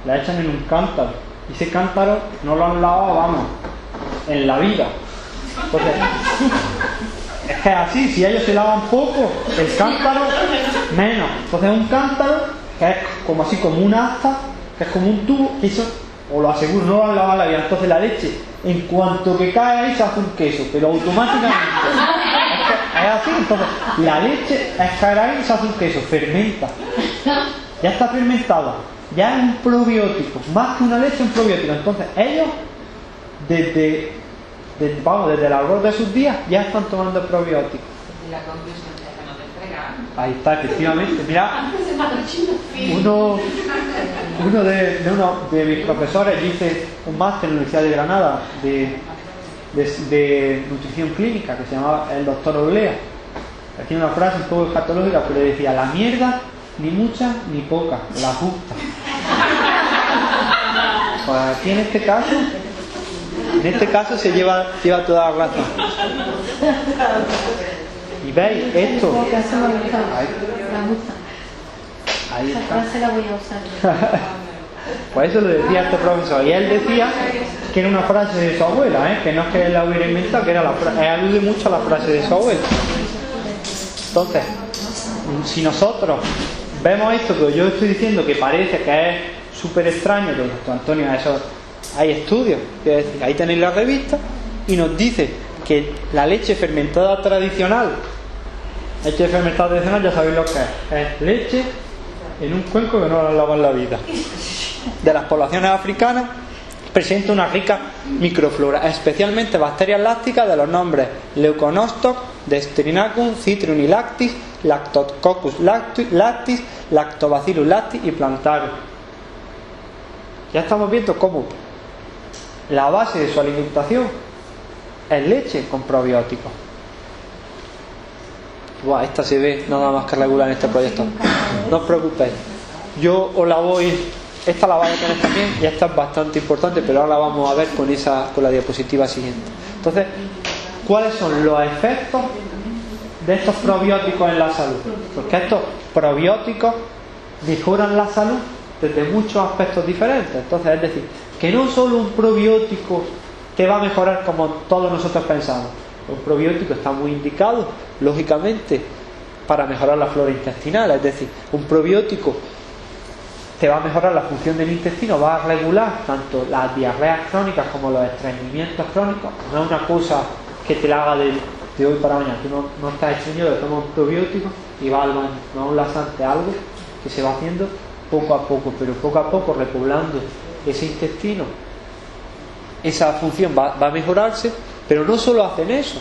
la echan en un cántaro. Y ese cántaro no lo han lavado, vamos, en la vida. Entonces, es que es así, si ellos se lavan poco, el cántaro menos. Entonces un cántaro que es como así, como un asta, que es como un tubo, que eso, os lo aseguro, no lo han lavado en la vida. Entonces la leche, en cuanto que cae ahí, se hace un queso, pero automáticamente. Es así, entonces la leche es caer ahí y se hace un queso, fermenta. Ya está fermentada. Ya es un probiótico, más que una leche, un probiótico. Entonces ellos, desde el árbol de sus días, ya están tomando probióticos. La conclusión es que no te entregan. Ahí está, efectivamente. Mira, uno de mis profesores dice un máster en la Universidad de Granada de nutrición clínica, que se llamaba el doctor Oblea. Tiene una frase un poco escatológica, pero decía: la mierda, ni mucha ni poca, la justa. Pues aquí en este caso se lleva toda la razón. Y veis esto. Ahí está. Esa frase la voy a usar. Pues eso lo decía este profesor. Y él decía que era una frase de su abuela, que no es que él la hubiera inventado, que era él alude mucho a la frase de su abuela. Entonces, si nosotros vemos esto que yo estoy diciendo, que parece que es súper extraño, que doctor Antonio, eso hay estudios, que decir, ahí tenéis la revista, y nos dice que la leche fermentada tradicional, ya sabéis lo que es leche en un cuenco que no la lavan en la vida, de las poblaciones africanas, presenta una rica microflora, especialmente bacterias lácticas de los nombres Leuconostoc, Dextrinacum, Citronilactis, Lactococcus lactis, Lactobacillus lactis y Plantarum. ya estamos viendo cómo la base de su alimentación es leche con probióticos. Buah, esta se ve nada más que regular en este proyecto. No os preocupéis, yo os la voy, esta la vais a tener también, y esta es bastante importante, pero ahora la vamos a ver con la diapositiva siguiente. Entonces, ¿cuáles son los efectos de estos probióticos en la salud? Porque estos probióticos mejoran la salud desde muchos aspectos diferentes. Entonces, es decir, que no solo un probiótico te va a mejorar como todos nosotros pensamos. Un probiótico está muy indicado, lógicamente, para mejorar la flora intestinal. Es decir, un probiótico te va a mejorar la función del intestino, va a regular tanto las diarreas crónicas como los estreñimientos crónicos. No es una cosa que te la haga de hoy para mañana. Tú no estás estreñido, te tomas un probiótico y vas al baño. No es un laxante, algo que se va haciendo poco a poco, pero poco a poco repoblando ese intestino. Esa función va a mejorarse, pero no solo hacen eso,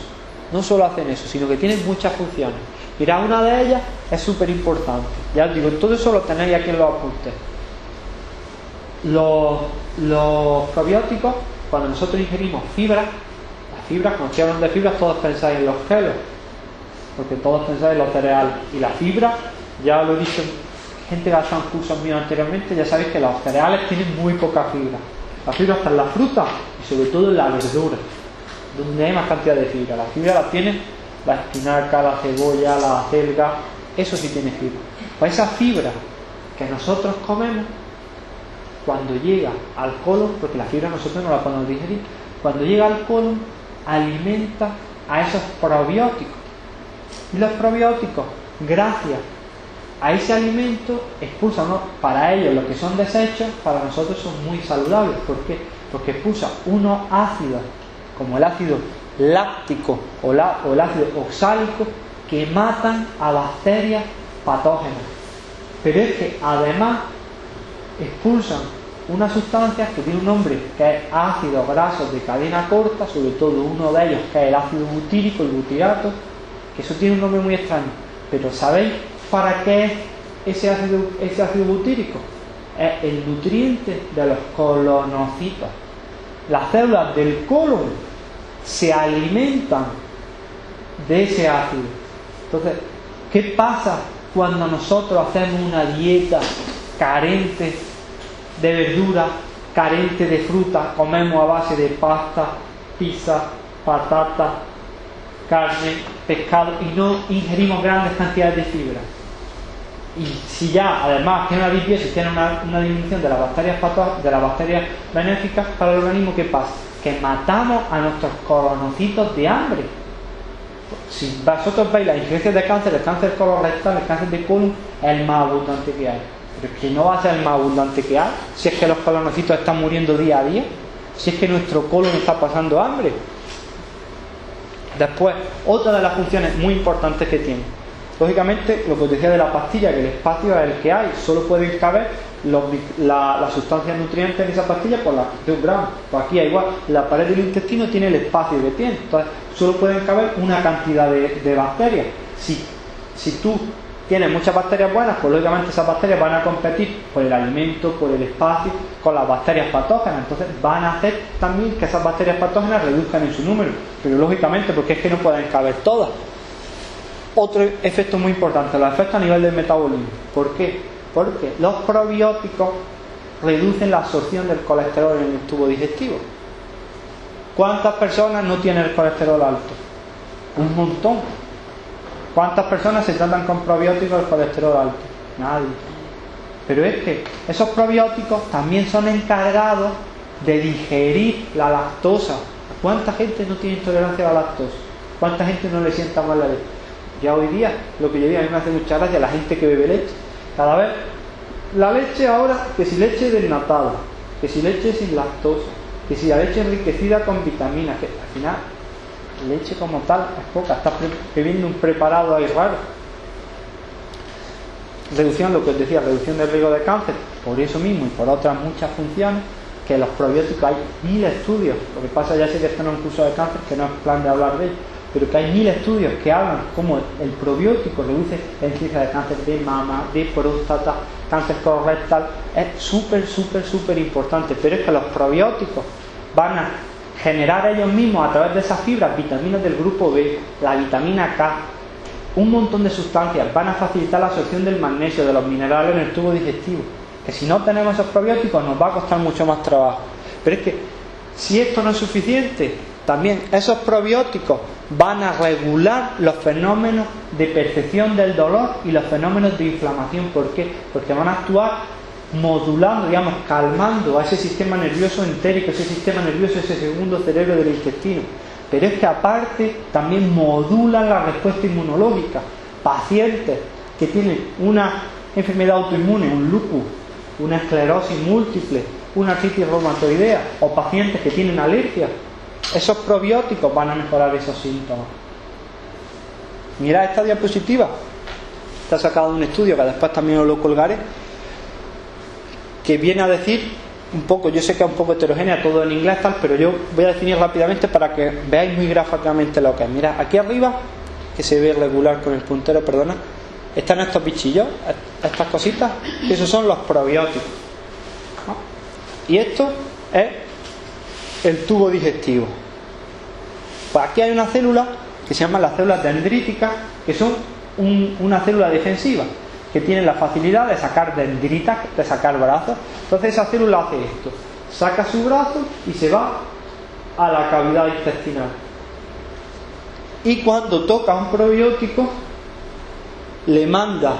sino que tienen muchas funciones. Mirad, una de ellas es súper importante. Ya os digo, todo eso lo tenéis aquí en los apuntes. Los probióticos, cuando nosotros ingerimos fibras, las fibras, cuando estoy hablando de fibras, todos pensáis en los gelos, porque todos pensáis en los cereales. Y la fibra, ya lo he dicho, gente que ha hecho cursos míos anteriormente, ya sabéis que los cereales tienen muy poca fibra. La fibra está en la fruta y sobre todo en la verdura, donde hay más cantidad de fibra. La fibra la tiene la espinaca, la cebolla, la acelga, eso sí tiene fibra. Pues esa fibra que nosotros comemos, cuando llega al colon, porque la fibra nosotros no la podemos digerir, cuando llega al colon alimenta a esos probióticos. Y los probióticos, gracias a ese alimento, expulsan, ¿no?, para ellos lo que son desechos, para nosotros son muy saludables. ¿Por qué? Porque expulsan unos ácidos, como el ácido láctico o el ácido oxálico, que matan a bacterias patógenas. Pero es que además expulsan unas sustancias que tienen un nombre, que es ácidos grasos de cadena corta, sobre todo uno de ellos que es el ácido butírico, el butirato, que eso tiene un nombre muy extraño. Pero ¿sabéis para qué es ese ácido butírico? Es el nutriente de los colonocitos. Las células del colon se alimentan de ese ácido. Entonces, ¿qué pasa cuando nosotros hacemos una dieta carente de verdura, carente de fruta, comemos a base de pasta, pizza, patata, carne, pescado y no ingerimos grandes cantidades de fibra? Y si ya además tiene una disbiosis, tiene una disminución de las bacterias benéficas para el organismo, ¿qué pasa? Que matamos a nuestros colonocitos de hambre. Si vosotros veis las incidencias de cáncer, el cáncer colorectal, el cáncer de colon es el más abundante que hay. Pero es que no va a ser el más abundante que hay si es que los colonocitos están muriendo día a día, si es que nuestro colon está pasando hambre. Después, otra de las funciones muy importantes que tiene, lógicamente, lo que os decía de la pastilla, que el espacio es el que hay, solo pueden caber las sustancias nutrientes en esa pastilla por de 1 gramo. Pues aquí igual, la pared del intestino tiene el espacio que tiene, entonces solo pueden caber una cantidad de bacterias. Si tú tienes muchas bacterias buenas, pues lógicamente esas bacterias van a competir por el alimento, por el espacio, con las bacterias patógenas. Entonces van a hacer también que esas bacterias patógenas reduzcan en su número, pero lógicamente porque es que no pueden caber todas. Otro efecto muy importante, los efectos a nivel del metabolismo. ¿Por qué? Porque los probióticos reducen la absorción del colesterol en el tubo digestivo. ¿Cuántas personas no tienen el colesterol alto? Un montón. ¿Cuántas personas se tratan con probióticos el colesterol alto? Nadie. Pero es que esos probióticos también son encargados de digerir la lactosa. ¿Cuánta gente no tiene intolerancia a la lactosa? ¿Cuánta gente no le sienta mal la leche? Ya hoy día, lo que yo digo, a mí me hace mucha gracia la gente que bebe leche. Cada vez, la leche ahora, que si leche desnatada, que si leche sin lactosa, que si la leche enriquecida con vitaminas, que al final, leche como tal es poca, estás bebiendo un preparado ahí raro. Reducción, lo que os decía, reducción del riesgo de cáncer, por eso mismo y por otras muchas funciones, que los probióticos hay 1000 estudios. Lo que pasa, ya sé que esto no es un curso de cáncer, que no es plan de hablar de ello, pero que hay 1000 estudios que hablan como el probiótico reduce la incidencia de cáncer de mama, de próstata, cáncer colorectal. Es súper importante, pero es que los probióticos van a generar ellos mismos a través de esas fibras vitaminas del grupo B, la vitamina K, un montón de sustancias, van a facilitar la absorción del magnesio, de los minerales en el tubo digestivo, que si no tenemos esos probióticos nos va a costar mucho más trabajo. Pero es que si esto no es suficiente, también esos probióticos van a regular los fenómenos de percepción del dolor y los fenómenos de inflamación. ¿Por qué? Porque van a actuar modulando, digamos, calmando a ese sistema nervioso entérico, ese sistema nervioso, ese segundo cerebro del intestino. Pero es que aparte también modulan la respuesta inmunológica. Pacientes que tienen una enfermedad autoinmune, un lupus, una esclerosis múltiple, una artritis reumatoidea, o pacientes que tienen alergias, esos probióticos van a mejorar esos síntomas. Mirad esta diapositiva, está sacado de un estudio que después también os lo colgaré, que viene a decir un poco, yo sé que es un poco heterogénea, todo en inglés tal, pero yo voy a definir rápidamente para que veáis muy gráficamente lo que es. Mirad, aquí arriba, que se ve regular con el puntero, perdona, están estos bichillos, estas cositas, y esos son los probióticos, ¿no? Y esto es el tubo digestivo. Pues aquí hay una célula que se llaman las células dendríticas, que son una célula defensiva, que tienen la facilidad de sacar dendritas, de sacar brazos. Entonces esa célula hace esto, saca su brazo y se va a la cavidad intestinal. Y cuando toca un probiótico, le manda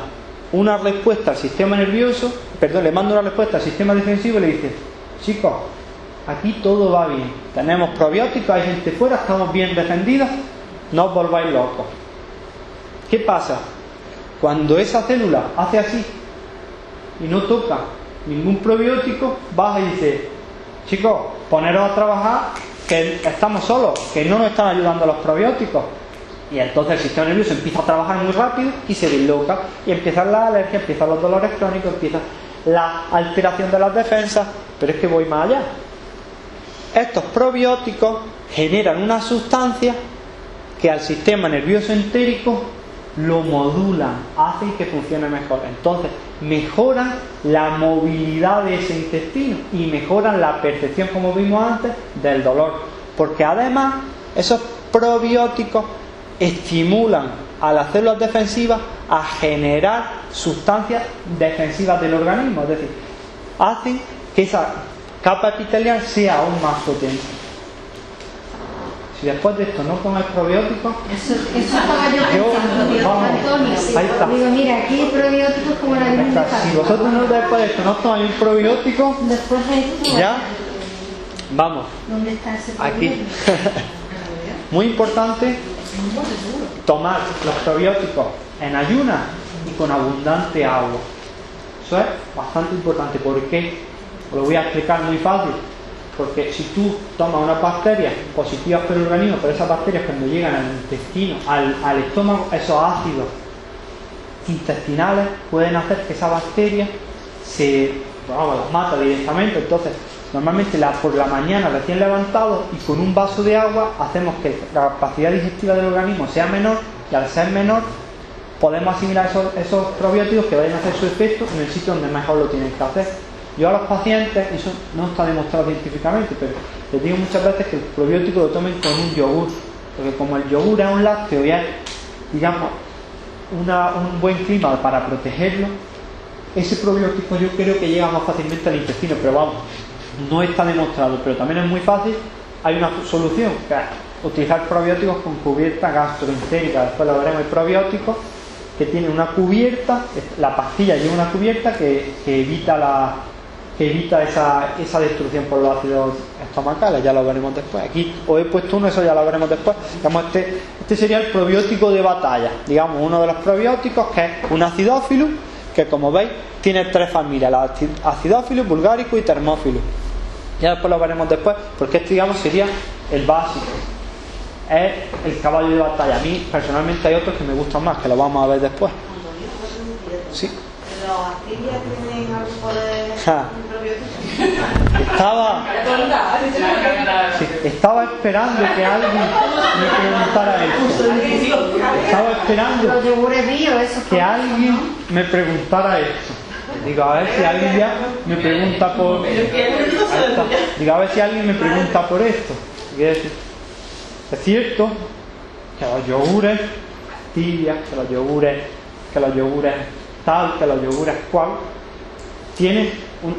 una respuesta al sistema nervioso, le manda una respuesta al sistema defensivo y le dice: chicos, aquí todo va bien, tenemos probióticos, hay gente fuera, estamos bien defendidos, no os volváis locos. ¿Qué pasa? Cuando esa célula hace así y no toca ningún probiótico, baja y dice: chicos, poneros a trabajar, que estamos solos, que no nos están ayudando los probióticos. Y entonces el sistema nervioso empieza a trabajar muy rápido y se disloca, y empiezan las alergias, empiezan los dolores crónicos, empieza la alteración de las defensas. Pero es que voy más allá. Estos probióticos generan una sustancia que al sistema nervioso entérico lo modulan, hacen que funcione mejor. Entonces mejoran la movilidad de ese intestino y mejoran la percepción, como vimos antes, del dolor, porque además esos probióticos estimulan a las células defensivas a generar sustancias defensivas del organismo, es decir, hacen que esa capa epitelial sea aún más potente. Si después de esto no comes probióticos, eso estaba yo pensando, Antonio. Ahí está. Digo, mira, aquí hay probióticos como la misma. Si vosotros no después de esto no tomáis un probiótico, después de esto, ya vamos. ¿Dónde está ese probiótico? Aquí. Muy importante tomar los probióticos en ayunas y con abundante agua. Eso es bastante importante. ¿Por qué? Os lo voy a explicar muy fácil. Porque si tú tomas unas bacterias positivas por el organismo, pero esas bacterias cuando llegan al intestino, al estómago, esos ácidos intestinales pueden hacer que esa bacteria las mata directamente. Entonces, normalmente por la mañana recién levantado y con un vaso de agua hacemos que la capacidad digestiva del organismo sea menor, y al ser menor podemos asimilar esos probióticos que vayan a hacer su efecto en el sitio donde mejor lo tienen que hacer. Yo a los pacientes, eso no está demostrado científicamente, pero les digo muchas veces que el probiótico lo tomen con un yogur, porque como el yogur es un lácteo y es, digamos, un buen clima para protegerlo, ese probiótico yo creo que llega más fácilmente al intestino, pero vamos, no está demostrado, pero también es muy fácil. Hay una solución, que es utilizar probióticos con cubierta gastroentérica. Después lo veremos. El probiótico que tiene una cubierta, la pastilla lleva una cubierta que evita esa destrucción por los ácidos estomacales. Ya lo veremos después. Aquí os he puesto uno, eso ya lo veremos después. Digamos, este sería el probiótico de batalla, digamos, uno de los probióticos, que es un acidófilo, que como veis tiene 3 familias: el acidófilo, bulgárico y termófilo. Ya después lo veremos después, porque este, digamos, sería el básico, es el caballo de batalla. A mí personalmente hay otros que me gustan más, que lo vamos a ver después. Sí. ¿Los activias tienen algún poder probiótico? estaba esperando que alguien me preguntara esto. Estaba esperando Los yogures bio, eso. que alguien me preguntara esto. Digo, a ver si alguien ya me pregunta por... Digo, a ver si alguien me pregunta por esto. Es cierto que los yogures tibias, que los yogures tal, que los yogures cual, tienen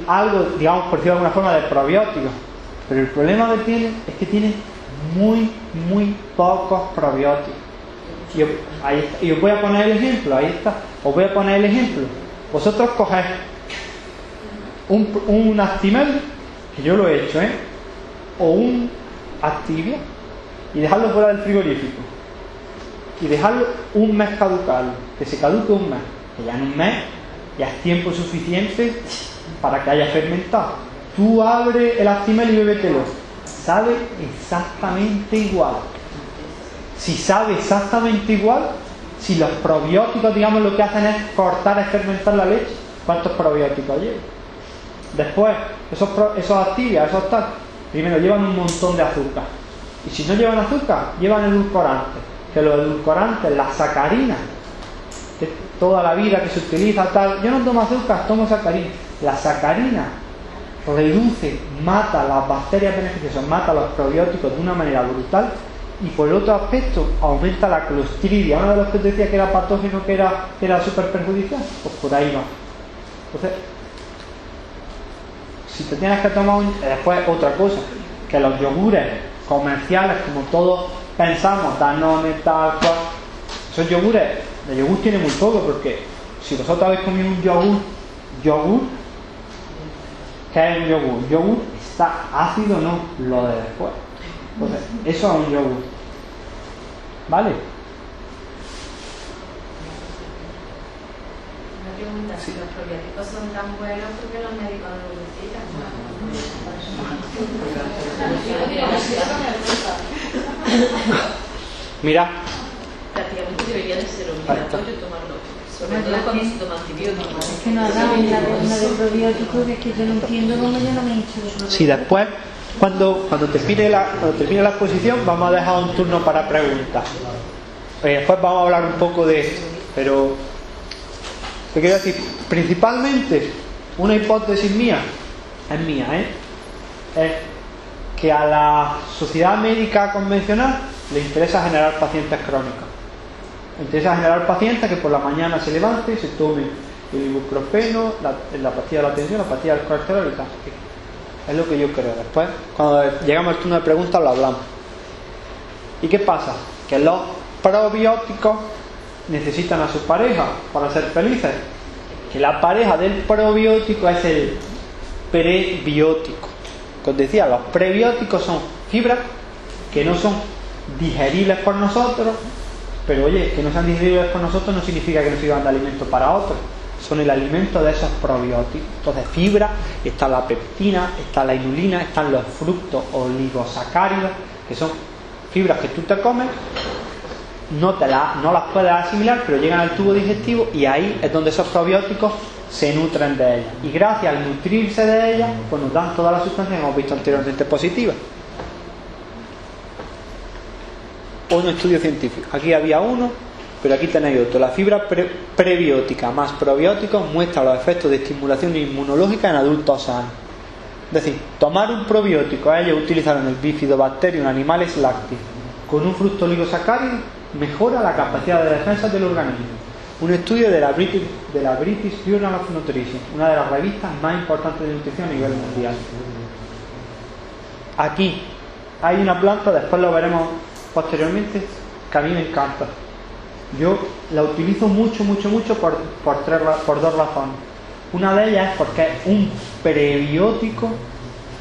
algo, digamos, por decirlo de alguna forma, de probióticos. Pero el problema que tienen es que tienen muy pocos probióticos. Y os voy a poner el ejemplo, ahí está. Os voy a poner el ejemplo. Vosotros cogéis un Actimel, que yo lo he hecho, o un Activia, y dejarlo fuera del frigorífico. Y dejarlo un mes caducarlo, que se caduque un mes. Que ya en un mes ya es tiempo suficiente para que haya fermentado. Tú abres el Actimel y bébetelo. Sabe exactamente igual. Si sabe exactamente igual, si los probióticos, digamos, lo que hacen es cortar, es fermentar la leche, ¿cuántos probióticos llevan? Después, esos Activia, esos tal, primero llevan un montón de azúcar. Y si no llevan azúcar, llevan edulcorantes. Que los edulcorantes, la sacarina, que toda la vida que se utiliza tal, yo no tomo azúcar, tomo sacarina. La sacarina reduce, mata las bacterias beneficiosas, mata los probióticos de una manera brutal. Y por el otro aspecto, aumenta la clostridia, uno de los que te decía que era patógeno, que era súper perjudicial, pues por ahí va. Entonces, si te tienes que tomar después otra cosa, que los yogures comerciales, como todos pensamos, Danone, tal cual, esos yogures, de yogur tiene muy poco, porque si vosotros habéis comido un yogur, ¿qué es un yogur? Yogur está ácido, no, lo de después. Entonces, eso es un yogur. ¿Vale? Una pregunta, si los probióticos son tan buenos, ¿por qué los médicos no los necesitan? Mira. Prácticamente debería de ser obligatorio tomarlo, sobre todo cuando se toma antibióticos. Es que no haga una de probióticos, que es que yo no entiendo cómo yo no me he hecho de probióticos. Si después, cuando termine la exposición, vamos a dejar un turno para preguntas. Después vamos a hablar un poco de esto. Pero, te quiero decir, principalmente, una hipótesis mía, es que a la sociedad médica convencional le interesa generar pacientes crónicos. Le interesa generar pacientes que por la mañana se levanten y se tomen el ibuprofeno, la pastilla de la tensión, la pastilla del colesterol y tal. Es lo que yo creo. Después, cuando llegamos al turno de preguntas, lo hablamos. ¿Y qué pasa? Que los probióticos necesitan a su pareja para ser felices. Que la pareja del probiótico es el prebiótico. Como os decía, los prebióticos son fibras que no son digeribles por nosotros, pero oye, que no sean digeribles por nosotros no significa que no sirvan de alimento para otros. Son el alimento de esos probióticos. Entonces, fibra, está la peptina, está la inulina, están los fructos oligosacáridos, que son fibras que tú te comes, no las puedes asimilar, pero llegan al tubo digestivo y ahí es donde esos probióticos se nutren de ellas. Y gracias al nutrirse de ellas, pues nos dan todas las sustancias que hemos visto anteriormente positivas. Un estudio científico. Aquí había uno, pero aquí tenéis otro. La fibra prebiótica más probióticos muestra los efectos de estimulación inmunológica en adultos sanos. Es decir, tomar un probiótico, ellos utilizaron el bifidobacterium en animales lácteos con un fructo oligosacárido, mejora la capacidad de defensa del organismo. Un estudio de la British Journal of Nutrition, una de las revistas más importantes de nutrición a nivel mundial. Aquí hay una planta, después lo veremos posteriormente, que a mí me encanta. Yo la utilizo mucho por dos razones. Una de ellas es porque es un prebiótico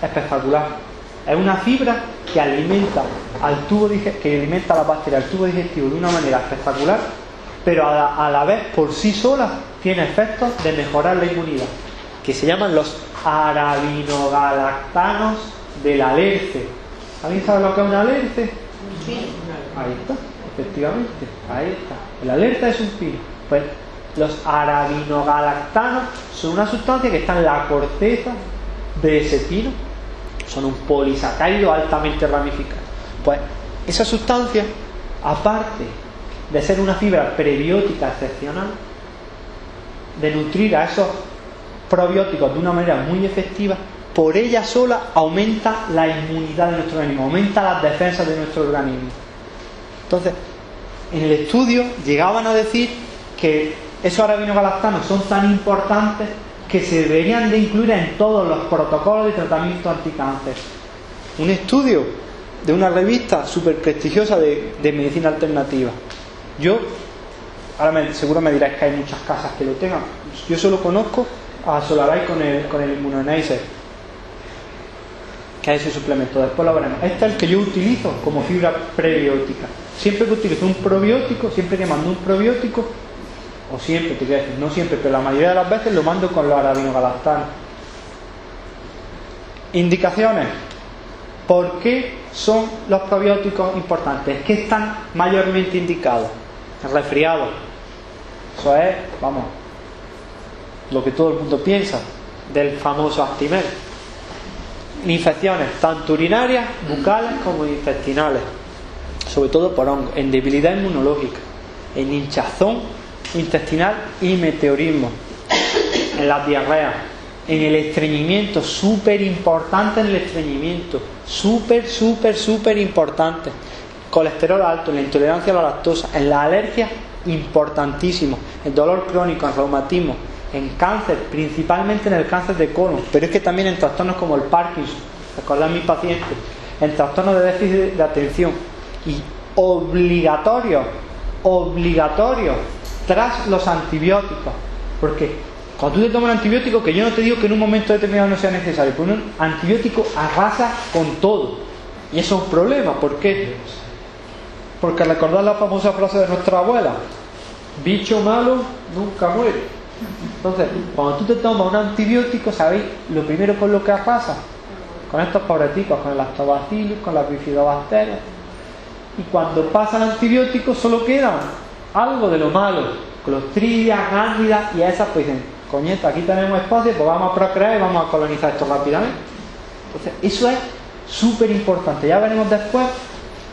espectacular. Es una fibra que alimenta que alimenta a la bacteria, al tubo digestivo de una manera espectacular, pero a la vez por sí sola tiene efectos de mejorar la inmunidad, que se llaman los arabinogalactanos del alerce. ¿Alguien sabe lo que es un alerce? Sí. Ahí está, efectivamente, ahí está. El alerce es un pino. Pues los arabinogalactanos son una sustancia que está en la corteza de ese pino son un polisacárido altamente ramificado. Pues esa sustancia, aparte de ser una fibra prebiótica excepcional, de nutrir a esos probióticos de una manera muy efectiva, por ella sola aumenta la inmunidad de nuestro organismo, aumenta las defensas de nuestro organismo. Entonces, en el estudio llegaban a decir que esos arabinogalactanos son tan importantes que se deberían de incluir en todos los protocolos de tratamiento anticáncer. Un estudio de una revista súper prestigiosa de medicina alternativa. Ahora seguro me diráis que hay muchas casas que lo tengan. Yo solo conozco a Solaray con el Immunoenhancer, que es ese suplemento, después lo veremos. Este es el que yo utilizo como fibra prebiótica. Siempre que utilizo un probiótico, siempre que mando un probiótico, o siempre, te voy a decir, no siempre, pero la mayoría de las veces lo mando con los arabinogalactanos. Indicaciones. ¿Por qué son los probióticos importantes? ¿Qué están mayormente indicados? El resfriado. Eso es, vamos, lo que todo el mundo piensa del famoso Actimel. Infecciones, tanto urinarias, bucales como intestinales, sobre todo por hongos, en debilidad inmunológica, en hinchazón intestinal y meteorismo, en las diarreas, en el estreñimiento, súper importante en el estreñimiento, súper importante, colesterol alto, en la intolerancia a la lactosa, en la alergia, importantísimo, el dolor crónico, el reumatismo, en cáncer, principalmente en el cáncer de colon, pero es que también en trastornos como el Parkinson, recordad mis pacientes, en trastornos de déficit de atención, y obligatorio tras los antibióticos, porque cuando tú te tomas un antibiótico, que yo no te digo que en un momento determinado no sea necesario, pero un antibiótico arrasa con todo, y eso es un problema. ¿Por qué? Porque recordad la famosa frase de nuestra abuela: bicho malo nunca muere. Entonces, cuando tú te tomas un antibiótico, ¿sabéis lo primero con lo que pasa? Con estos pobreticos, con el lactobacillus, con las bifidobacterias. Y cuando pasa el antibiótico solo queda algo de lo malo, clostridias, cándidas, y a esas pues dicen: coñeta, aquí tenemos espacio, pues vamos a procrear y vamos a colonizar esto rápidamente. Entonces, eso es súper importante. Ya veremos después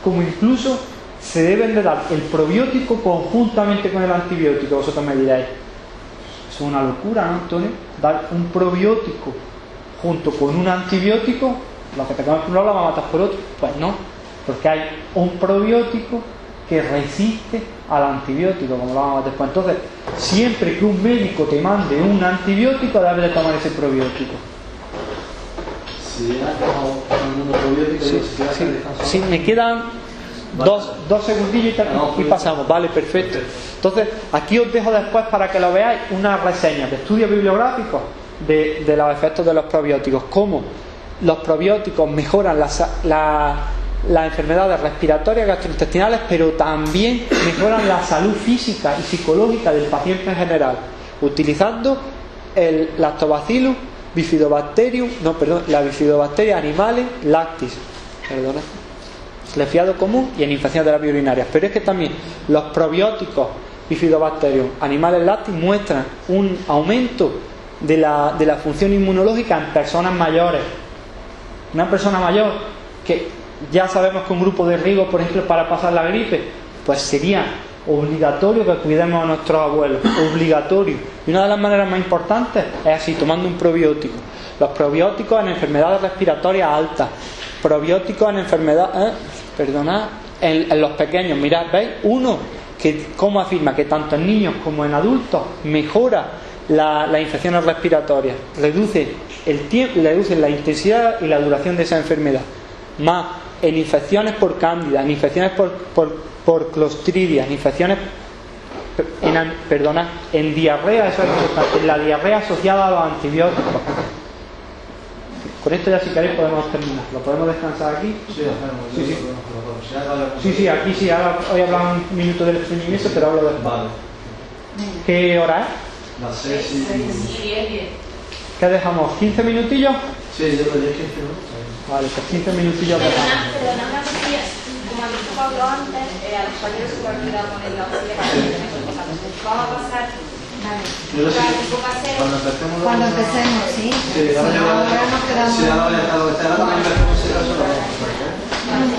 cómo incluso se deben de dar el probiótico conjuntamente con el antibiótico. Vosotros me diréis: es una locura, ¿no, Antonio? Dar un probiótico junto con un antibiótico, lo que te comes por un lado lo va a matar por otro. Pues no, porque hay un probiótico que resiste al antibiótico, como lo vamos a ver después. Entonces, siempre que un médico te mande un antibiótico, debes de tomar ese probiótico. Si un probiótico, sí, me quedan dos segundillos y pasamos. Vale, perfecto. Entonces, aquí os dejo después para que lo veáis una reseña de estudios bibliográficos de los efectos de los probióticos, cómo los probióticos mejoran las enfermedades respiratorias, gastrointestinales, pero también mejoran la salud física y psicológica del paciente en general, utilizando el Lactobacillus bifidobacterium, la bifidobacteria animales lactis, resfriado común y en infecciones de las vías urinarias. Pero es que también los probióticos bifidobacterium animales lactis muestran un aumento de la función inmunológica en personas mayores. Una persona mayor que ya sabemos que un grupo de riesgo, por ejemplo, para pasar la gripe, pues sería obligatorio que cuidemos a nuestros abuelos, obligatorio. Y una de las maneras más importantes es así, tomando un probiótico. Los probióticos en enfermedades respiratorias altas, probióticos en enfermedades, en los pequeños. Mirad, ¿veis? Uno que como afirma que tanto en niños como en adultos mejora las infecciones respiratorias, reduce el tiempo, reduce la intensidad y la duración de esa enfermedad. Más en infecciones por cándida, en infecciones por clostridias, en infecciones en diarrea, eso es importante, en la diarrea asociada a los antibióticos. Con esto ya, si queréis, podemos terminar. ¿Lo podemos descansar aquí? Sí, aquí sí. Ahora hoy hablamos un minuto del estreñimiento, pero hablo después. Vale. ¿Qué hora es? Las 6 y 10. ¿Qué dejamos? ¿15 minutillos? Sí, yo lo dije 15 minutos. Vale, pues 15 minutillos dejamos. Perdona una cosilla, como ha dicho Pablo antes, a los compañeros se me ha olvidado poner la opción para que tengan cosas. Vamos a pasar Vale. Yo lo sé. Práctico casero. Cuando empecemos. Cuando empecemos, sí. Sí, ahora Si ya no, ahora nos quedamos. sí, ahora ya está lo que está. Ahora también empezamos a hacer eso. Vale.